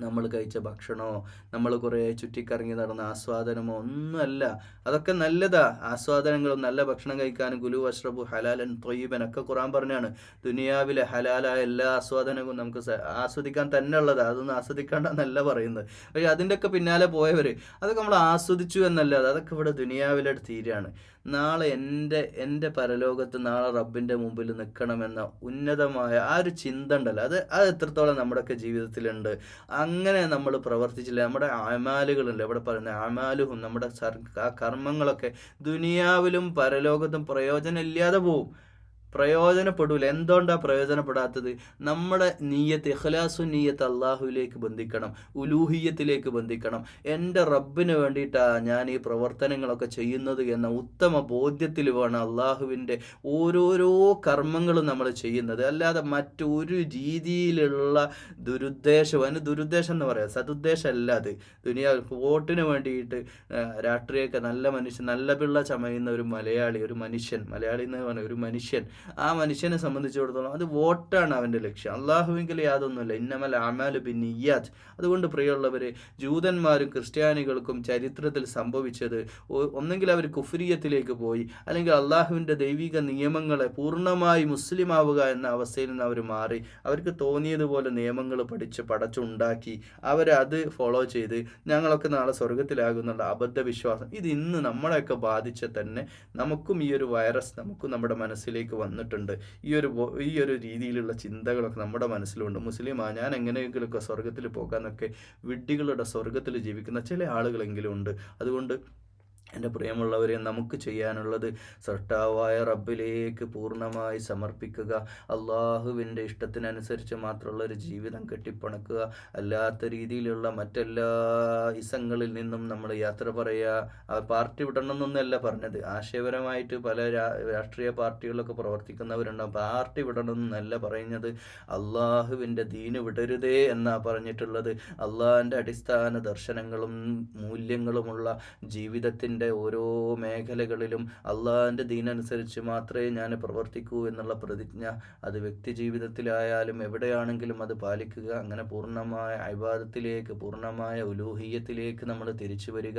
നമ്മൾ കഴിച്ച ഭക്ഷണമോ നമ്മൾ കുറേ ചുറ്റിക്കറങ്ങി നടന്ന ആസ്വാദനമോ ഒന്നുമല്ല. അതൊക്കെ നല്ലതാ, ആസ്വാദനങ്ങളും നല്ല ഭക്ഷണം കഴിക്കാനും, കുലു വഷ്റബു ഹലാലൻ ത്വയ്യിബൻ ഒക്കെ ഖുർആൻ പറഞ്ഞാണ്. ദുനിയാവിലെ ഹലാലായ എല്ലാ ആസ്വാദനവും നമുക്ക് ആസ്വദിക്കാൻ തന്നെ ഉള്ളതാണ്. അതൊന്നും ആസ്വദിക്കാണ്ടെന്നല്ല പറയുന്നത്. പക്ഷേ അതിൻ്റെയൊക്കെ പിന്നാലെ പോയവർ അതൊക്കെ നമ്മൾ ആസ്വദിച്ചു എന്നല്ലാതെ അതൊക്കെ ഇവിടെ ദുനിയാവിലെ തീരാണ്. നാളെ എൻ്റെ പരലോകത്ത് നാളെ റബ്ബിൻ്റെ മുമ്പിൽ നിൽക്കണമെന്ന ഉന്നതമായ ആ ഒരു ചിന്ത ഉണ്ടല്ലോ, അത് എത്രത്തോളം നമ്മുടെയൊക്കെ ജീവിതത്തിലുണ്ട്. അങ്ങനെ നമ്മൾ പ്രവർത്തിച്ചില്ല, നമ്മുടെ അമാലുകളുണ്ട്, ഇവിടെ പറയുന്ന അമാലുഹും, നമ്മുടെ ആ കർമ്മങ്ങളൊക്കെ ദുനിയാവിലും പരലോകത്തും പ്രയോജനം ഇല്ലാതെ പോവും, പ്രയോജനപ്പെടൂല. എന്തുകൊണ്ടാണ് പ്രയോജനപ്പെടാത്തത്? നമ്മുടെ നീയത്ത്, ഇഖ്ലാസു നീയത്ത് അള്ളാഹുവിലേക്ക് ബന്ധിക്കണം, ഉലൂഹിയത്തിലേക്ക് ബന്ധിക്കണം. എൻ്റെ റബ്ബിന് വേണ്ടിയിട്ടാണ് ഞാൻ ഈ പ്രവർത്തനങ്ങളൊക്കെ ചെയ്യുന്നത് എന്ന ഉത്തമ ബോധ്യത്തിൽ വേണം അള്ളാഹുവിൻ്റെ ഓരോരോ കർമ്മങ്ങളും നമ്മൾ ചെയ്യുന്നത്. അല്ലാതെ മറ്റൊരു രീതിയിലുള്ള ദുരുദ്ദേശം, അതിന് ദുരുദ്ദേശം എന്ന് പറയാം, സതുദ്ദേശം അല്ലാതെ വോട്ടിന് വേണ്ടിയിട്ട് രാഷ്ട്രീയമൊക്കെ നല്ല മനുഷ്യൻ, നല്ല പിള്ള ചമയുന്ന ഒരു മലയാളി എന്ന് പറഞ്ഞ ഒരു മനുഷ്യൻ, ആ മനുഷ്യനെ സംബന്ധിച്ചിടത്തോളം അത് വോട്ടാണ് അവൻ്റെ ലക്ഷ്യം. അള്ളാഹുവിങ്കിൽ യാതൊന്നുമില്ല. ഇന്നമൽ അമാലു ബിന്നിയ്യാത്ത്. അതുകൊണ്ട് പ്രിയമുള്ളവരെ, ജൂതന്മാരും ക്രിസ്ത്യാനികൾക്കും ചരിത്രത്തിൽ സംഭവിച്ചത്, ഒന്നെങ്കിൽ അവർ കുഫ്രിയത്തിലേക്ക് പോയി, അല്ലെങ്കിൽ അള്ളാഹുവിൻ്റെ ദൈവിക നിയമങ്ങളെ പൂർണ്ണമായി മുസ്ലിം ആവുക എന്ന അവസ്ഥയിൽ നിന്ന് അവർ മാറി. അവർക്ക് തോന്നിയതുപോലെ നിയമങ്ങൾ പടച്ചുണ്ടാക്കി അവരത് ഫോളോ ചെയ്ത് ഞങ്ങളൊക്കെ നാളെ സ്വർഗത്തിലാകുന്നുള്ള അബദ്ധവിശ്വാസം, ഇത് ഇന്ന് നമ്മളെയൊക്കെ ബാധിച്ച തന്നെ നമുക്കും ഈ ഒരു വൈറസ് നമുക്കും നമ്മുടെ മനസ്സിലേക്ക് വന്നിട്ടുണ്ട്. ഈ ഒരു രീതിയിലുള്ള ചിന്തകളൊക്കെ നമ്മുടെ മനസ്സിലുണ്ട്. മുസ്ലിമാ ഞാൻ എങ്ങനെയെങ്കിലുമൊക്കെ സ്വർഗത്തിൽ പോകാനൊക്കെ വിഡ്ഢികളുടെ സ്വർഗത്തിൽ ജീവിക്കുന്ന ചില ആളുകളെങ്കിലും ഉണ്ട്. അതുകൊണ്ട് എൻ്റെ പ്രിയമുള്ളവരെ, നമുക്ക് ചെയ്യാനുള്ളത് സൃഷ്ടാവായ റബ്ബിലേക്ക് പൂർണ്ണമായി സമർപ്പിക്കുക, അള്ളാഹുവിൻ്റെ ഇഷ്ടത്തിനനുസരിച്ച് മാത്രമുള്ള ഒരു ജീവിതം കെട്ടിപ്പണക്കുക. അല്ലാത്ത രീതിയിലുള്ള മറ്റെല്ലാ ഇസങ്ങളിൽ നിന്നും നമ്മൾ യാത്ര പറയുക. പാർട്ടി വിടണമെന്നൊന്നല്ല പറഞ്ഞത്, ആശയപരമായിട്ട് പല രാഷ്ട്രീയ പാർട്ടികളിലൊക്കെ പ്രവർത്തിക്കുന്നവരുണ്ടാകും. പാർട്ടി വിടണമെന്നല്ല പറയുന്നത്, അള്ളാഹുവിൻ്റെ ദീന് വിടരുതേ എന്നാ പറഞ്ഞിട്ടുള്ളത്. അള്ളാഹിൻ്റെ അടിസ്ഥാന ദർശനങ്ങളും മൂല്യങ്ങളുമുള്ള ജീവിതത്തിൻ്റെ ഓരോ മേഖലകളിലും അള്ളാഹിൻ്റെ ദീനനുസരിച്ച് മാത്രമേ ഞാൻ പ്രവർത്തിക്കൂ എന്നുള്ള പ്രതിജ്ഞ, അത് വ്യക്തി ജീവിതത്തിലായാലും എവിടെയാണെങ്കിലും അത് പാലിക്കുക. അങ്ങനെ പൂർണ്ണമായ ഇബാദത്തിലേക്ക്, പൂർണ്ണമായ ഉലൂഹിയത്തിലേക്ക് നമ്മൾ തിരിച്ചു വരിക.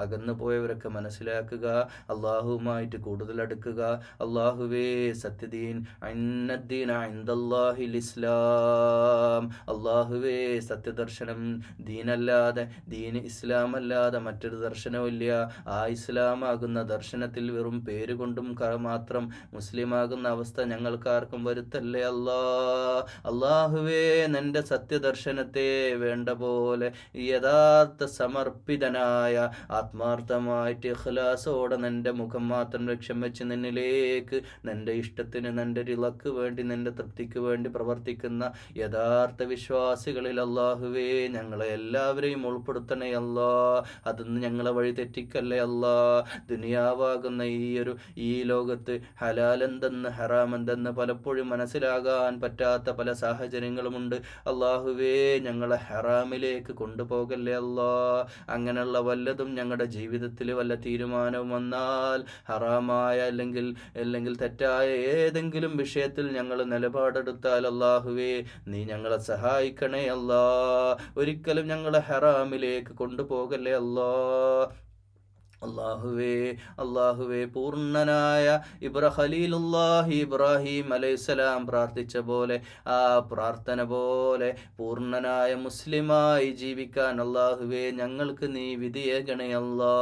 അകന്നു പോയവരൊക്കെ മനസ്സിലാക്കുക, അള്ളാഹുവുമായിട്ട് കൂടുതൽ അടുക്കുക. അള്ളാഹുവേ സത്യദീൻ ഇന്നദ്ദീന ഇൻദല്ലാഹിൽ ഇസ്ലാം. അള്ളാഹുവേ സത്യദർശനം ദീനല്ലാതെ, ഇസ്ലാം അല്ലാതെ മറ്റൊരു ദർശനമില്ല. ആ ഇസ്ലാമാകുന്ന ദർശനത്തിൽ വെറും പേരുകൊണ്ടും മാത്രം മുസ്ലിമാകുന്ന അവസ്ഥ ഞങ്ങൾക്കാർക്കും വരുത്തല്ലേ അള്ളാഹുവേ നിന്റെ സത്യദർശനത്തെ വേണ്ട പോലെ യഥാർത്ഥ സമർപ്പിതനായ ആത്മാർത്ഥമായിട്ട് ഇഖ്ലാസോടെ നിന്റെ മുഖം മാത്രം ലക്ഷ്യം വെച്ച് നിന്നിലേക്ക്, നിന്റെ ഇഷ്ടത്തിന്, നിന്റെ റിളക്ക് വേണ്ടി, നിന്റെ തൃപ്തിക്ക് വേണ്ടി പ്രവർത്തിക്കുന്ന യഥാർത്ഥ വിശ്വാസികളിൽ അള്ളാഹുവേ ഞങ്ങളെ എല്ലാവരെയും ഉൾപ്പെടുത്തണേ അല്ലാ. അതൊന്ന് ഞങ്ങളെ വഴി തെറ്റിക്കല്ലേ അല്ലാ. ദുനിയാവാകുന്ന ഈ ലോകത്ത് ഹലാൽ എന്തെന്ന് ഹറാം എന്തെന്ന് പലപ്പോഴും മനസ്സിലാകാൻ പറ്റാത്ത പല സാഹചര്യങ്ങളുമുണ്ട്. അള്ളാഹുവേ ഞങ്ങളെ ഹറാമിലേക്ക് കൊണ്ടുപോകല്ലേ അല്ലാ. അങ്ങനെയുള്ള വല്ലതും ഞങ്ങളുടെ ജീവിതത്തിൽ വല്ല തീരുമാനവും വന്നാൽ, ഹറാമായ അല്ലെങ്കിൽ തെറ്റായ ഏതെങ്കിലും വിഷയത്തിൽ ഞങ്ങൾ നിലപാടെടുത്താൽ അള്ളാഹുവേ നീ ഞങ്ങളെ സഹായിക്കണേ അല്ലാ. ഒരിക്കലും ഞങ്ങളെ ഹറാമിലേക്ക് കൊണ്ടുപോകല്ലേ അല്ലാ. അള്ളാഹുവേ പൂർണ്ണനായ ഖലീലുല്ലാഹി ഇബ്രാഹിം അലൈഹിസ്സലാം പ്രാർത്ഥിച്ച പോലെ, ആ പ്രാർത്ഥന പോലെ പൂർണ്ണനായ മുസ്ലിമായി ജീവിക്കാൻ അള്ളാഹുവേ ഞങ്ങൾക്ക് നീ വിധിയേകണേ അല്ലാ.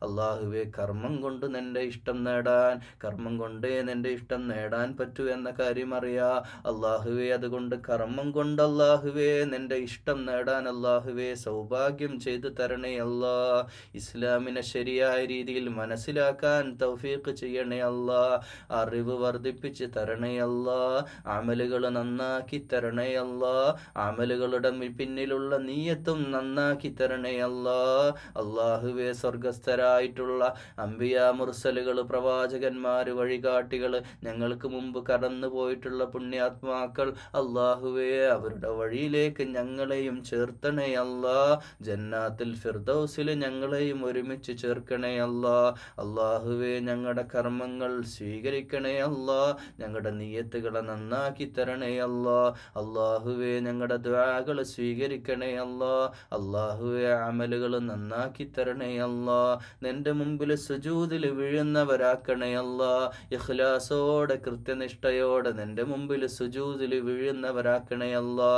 അള്ളാഹുവേ കർമ്മം കൊണ്ട് നിന്റെ ഇഷ്ടം നേടാൻ, കർമ്മം കൊണ്ടേ നിന്റെ ഇഷ്ടം നേടാൻ പറ്റൂ എന്ന കാര്യം അറിയാം അള്ളാഹുവേ. അതുകൊണ്ട് കർമ്മം കൊണ്ട് അള്ളാഹുവേ നിന്റെ ഇഷ്ടം നേടാൻ അള്ളാഹുവേ സൗഭാഗ്യം ചെയ്തു തരണേ അല്ലാ. ഇസ്ലാമിനെ ശരി ശരിയായ രീതിയിൽ മനസ്സിലാക്കാൻ തൗഫീഖ് ചെയ്യണേ അല്ലാ. അറിവ് വർദ്ധിപ്പിച്ച് തരണേ അല്ലാ. അമലുകൾ നന്നാക്കി തരണേ അല്ലാ. അമലുകളുടെ പിന്നിലുള്ള നീയത്തും നന്നാക്കി തരണേ അല്ലാ. അല്ലാഹുവേ, സ്വർഗസ്ഥരായിട്ടുള്ള അംബിയാ, മുർസലുകൾ, പ്രവാചകന്മാര്, വഴികാട്ടികൾ, ഞങ്ങൾക്ക് മുമ്പ് കടന്നു പോയിട്ടുള്ള പുണ്യാത്മാക്കൾ, അല്ലാഹുവേ, അവരുടെ വഴിയിലേക്ക് ഞങ്ങളെയും ചേർത്തണേ അല്ലാ. ജന്നാത്തുൽ ഫിർദൗസിൽ ഞങ്ങളെയും ഒരുമിച്ച് ചേർക്കണേ അല്ലാ. അല്ലാഹുവേ, ഞങ്ങളുടെ കർമ്മങ്ങൾ സ്വീകരിക്കണേ അല്ലാ. ഞങ്ങളുടെ നിയ്യത്തുകളെ നന്നാക്കി തരണേ അല്ലാ. അല്ലാഹുവേ, ഞങ്ങളുടെ ദുആകൾ സ്വീകരിക്കണേ അല്ലാ. അല്ലാഹുവേ, അമലുകൾ നന്നാക്കി തരണേ അല്ലാ. നിന്റെ മുമ്പിൽ സുജൂദിൽ വീഴുന്നവരാക്കണേ അല്ലാ. ഇഖ്ലാസോടെ, കൃത്യനിഷ്ഠയോടെ നിന്റെ മുമ്പിൽ സുജൂദിൽ വീഴുന്നവരാക്കണേ അല്ലാ.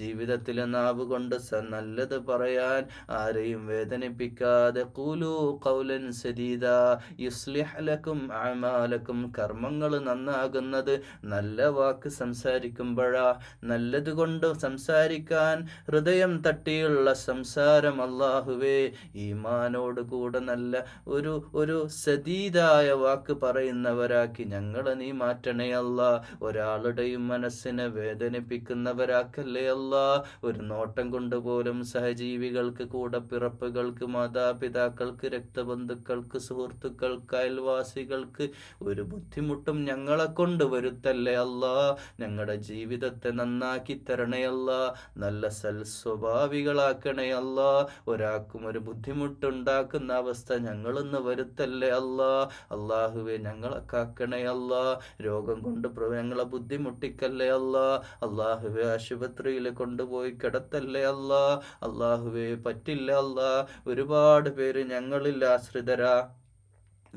ജീവിതത്തിൽ നാവ് കൊണ്ട് നല്ലത് പറയാൻ, ആരെയും വേദനിപ്പിക്കാതെ, ഖൂലൂ ഖൗലൻ സദീദാ യുസ്ലിഹ് ലക്കും അഅമാലക്കും, കർമ്മങ്ങൾ നന്നാകുന്നത് നല്ല വാക്ക് സംസാരിക്കുമ്പോഴാ. നല്ലത് കൊണ്ട് സംസാരിക്കാൻ ഹൃദയം തട്ടിയുള്ള സംസാരം, അല്ലാഹുവേ, ഈമാനോട് കൂടെ നല്ല ഒരു സദീദായ വാക്ക് പറയുന്നവരാക്കി ഞങ്ങളെ നീ മാറ്റണേ അല്ലാ. ഒരാളുടെയും മനസ്സിനെ വേദനിപ്പിക്കുന്നവരാക്കല്ലേ അല്ലാ. ഒരു നോട്ടം കൊണ്ടുപോലും സഹജീവികൾക്ക്, കൂടപ്പിറപ്പുകൾക്ക്, മാതാപിതാക്കൾക്ക്, രക്തബന്ധുക്കൾക്ക്, സുഹൃത്തുക്കൾക്ക്, അയൽവാസികൾക്ക് ഒരു ബുദ്ധിമുട്ടും ഞങ്ങളെ കൊണ്ട് വരുത്തല്ലേ അല്ലാ. ഞങ്ങളുടെ ജീവിതത്തെ നന്നാക്കി തരണേ അല്ലാ. നല്ല സൽസ്വഭാവികളാക്കണേ അല്ലാ. ഒരാൾക്കും ഒരു ബുദ്ധിമുട്ടുണ്ടാക്കുന്ന അവസ്ഥ ഞങ്ങളൊന്ന് വരുത്തല്ലേ അല്ലാ. അല്ലാഹുവേ, ഞങ്ങളെ കാക്കണേ അല്ലാ. രോഗം കൊണ്ട് ഞങ്ങളെ ബുദ്ധിമുട്ടിക്കല്ലേ അല്ലാ. അല്ലാഹുവേ, ആശുപത്രിയിൽ കൊണ്ടുപോയി കിടത്തല്ലേ അല്ലാ. അല്ലാഹുവേ, പറ്റില്ല അല്ലാ. ഒരുപാട് പേര് ഞങ്ങളിൽ ആശ്രിതരാ.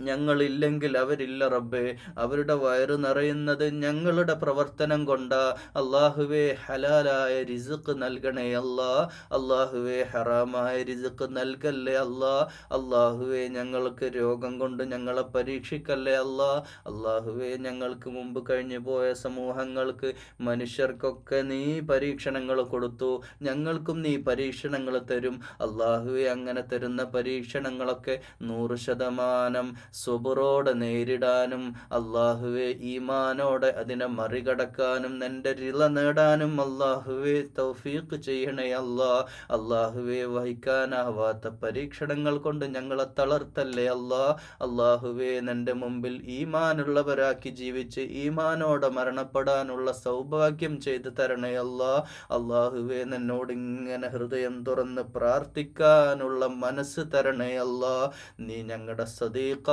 ഞങ്ങളില്ലെങ്കിൽ അവരില്ല റബ്ബേ. അവരുടെ വയറ് നിറയുന്നത് ഞങ്ങളുടെ പ്രവർത്തനം കൊണ്ടാ. അല്ലാഹുവേ, ഹലാലായ റിസ്ക് നൽകണേ അല്ലാ. അല്ലാഹുവേ, ഹറാമായ റിസ്ക് നൽകല്ലേ അല്ലാ. അല്ലാഹുവേ, ഞങ്ങൾക്ക് രോഗം കൊണ്ട് ഞങ്ങളെ പരീക്ഷിക്കല്ലേ അല്ലാ. അല്ലാഹുവേ, ഞങ്ങൾക്ക് മുമ്പ് കഴിഞ്ഞു പോയ സമൂഹങ്ങൾക്ക്, മനുഷ്യർക്കൊക്കെ നീ പരീക്ഷണങ്ങൾ കൊടുത്തു. ഞങ്ങൾക്കും നീ പരീക്ഷണങ്ങൾ തരും. അല്ലാഹുവേ, അങ്ങനെ തരുന്ന പരീക്ഷണങ്ങളൊക്കെ 100% സുബറോടെ നേരിടാനും, അല്ലാഹുവേ, ഈമാനോടെ അതിനെ മറികടക്കാനും, നിന്റെ റിള നേടാനും അല്ലാഹുവേ തൗഫീഖ് ചെയ്യണേ അല്ലാ. അല്ലാഹുവേ, വഹിക്കാനാവാത്ത പരീക്ഷണങ്ങൾ കൊണ്ട് ഞങ്ങളെ തളർത്തല്ലേ അല്ലാ. അല്ലാഹുവേ, നിന്റെ മുമ്പിൽ ഈമാനുള്ളവരാക്കി ജീവിച്ച് ഈമാനോടെ മരണപ്പെടാനുള്ള സൗഭാഗ്യം ചെയ്തു തരണേ അല്ലാ. അല്ലാഹുവേ, നിന്നോട് ഇങ്ങനെ ഹൃദയം തുറന്ന് പ്രാർത്ഥിക്കാനുള്ള മനസ്സ് തരണേ അല്ലാ. നീ ഞങ്ങളുടെ സദീഖാണ്.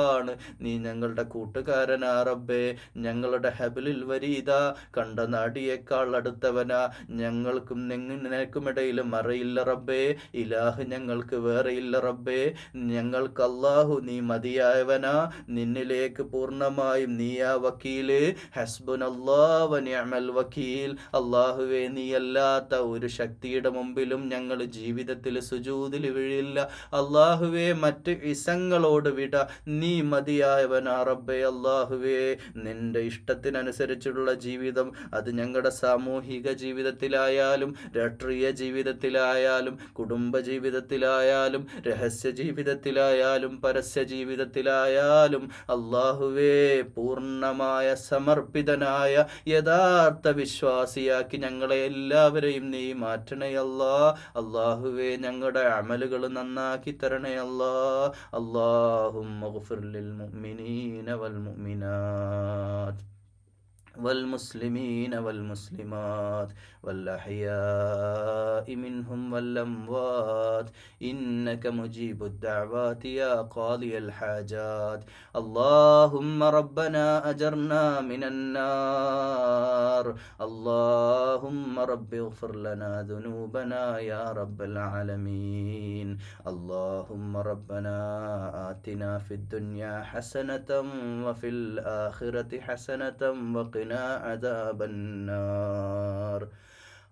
നീ ഞങ്ങളുടെ കൂട്ടുകാരനാ റബ്ബേ. ഞങ്ങളുടെ ഹബിലിൽ വരീദ, കണ്ട നാടിയേക്കാൾ അടുത്തവനാ. ഞങ്ങൾക്കും നിനക്കുമിടയിൽ മറയില്ല റബ്ബേ. ഇലാഹ് ഞങ്ങൾക്ക് വേറെയില്ല റബ്ബേ. ഞങ്ങൾക്ക് അല്ലാഹു നീ മതിയായവനാ. നിന്നിലേക്ക് പൂർണ്ണമായും നീയാ വക്കീല്. ഹസ്ബുനല്ലാഹ് വ നിഅമൽ വക്കീൽ. അല്ലാഹുവേ, നീയല്ലാത്ത ഒരു ശക്തിയുടെ മുമ്പിലും ഞങ്ങൾ ജീവിതത്തിൽ സുജൂദിൽ വീഴില്ല. അല്ലാഹുവേ, മറ്റ് ഇസങ്ങളോട് വിട. നീ മതിയായവനാ റബ്ബേ. അല്ലാഹുവേ, നിന്റെ ഇഷ്ടത്തിനനുസരിച്ചുള്ള ജീവിതം, അത് ഞങ്ങളുടെ സാമൂഹിക ജീവിതത്തിലായാലും, രാഷ്ട്രീയ ജീവിതത്തിലായാലും, കുടുംബ ജീവിതത്തിലായാലും, രഹസ്യ ജീവിതത്തിലായാലും, പരസ്യ ജീവിതത്തിലായാലും, അല്ലാഹുവേ, പൂർണ്ണമായ സമർപ്പിതനായ യഥാർത്ഥ വിശ്വാസിയാക്കി ഞങ്ങളെ എല്ലാവരെയും നീ മാറ്റണേ അല്ലാ. അല്ലാഹുവേ, ഞങ്ങളുടെ അമലുകൾ നന്നാക്കി തരണേ അല്ലാ. اللهم اغفر للمؤمنين والمؤمنات والمسلمين والمسلمات والأحياء منهم والأموات إنك مجيب الدعوات يا قاضي الحاجات. اللهم ربنا أجرنا من النار. اللهم رب اغفر لنا ذنوبنا يا رب العالمين. اللهم ربنا آتنا في الدنيا حسنة وفي الآخرة حسنة وقنا عذاب النار.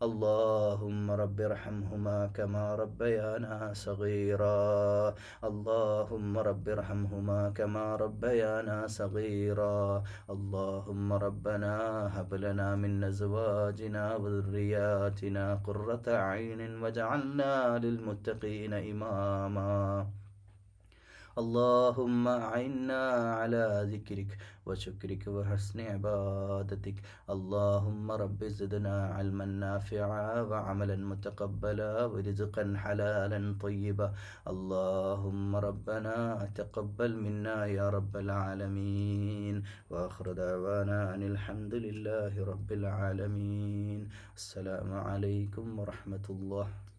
اللهم رب ارحمهما كما ربيانا صغيرا. اللهم رب ارحمهما كما ربيانا صغيرا. اللهم ربنا هب لنا من أزواجنا وذرياتنا قرة أعين واجعلنا للمتقين إماما. اللهم أعنا على ذكرك وشكرك وحسن عبادتك. اللهم رب زدنا علما نافعا وعملا متقبلا ورزقا حلالا طيبا. اللهم ربنا تقبل منا يا رب العالمين. وآخر دعوانا أن الحمد لله رب العالمين. السلام عليكم ورحمة الله.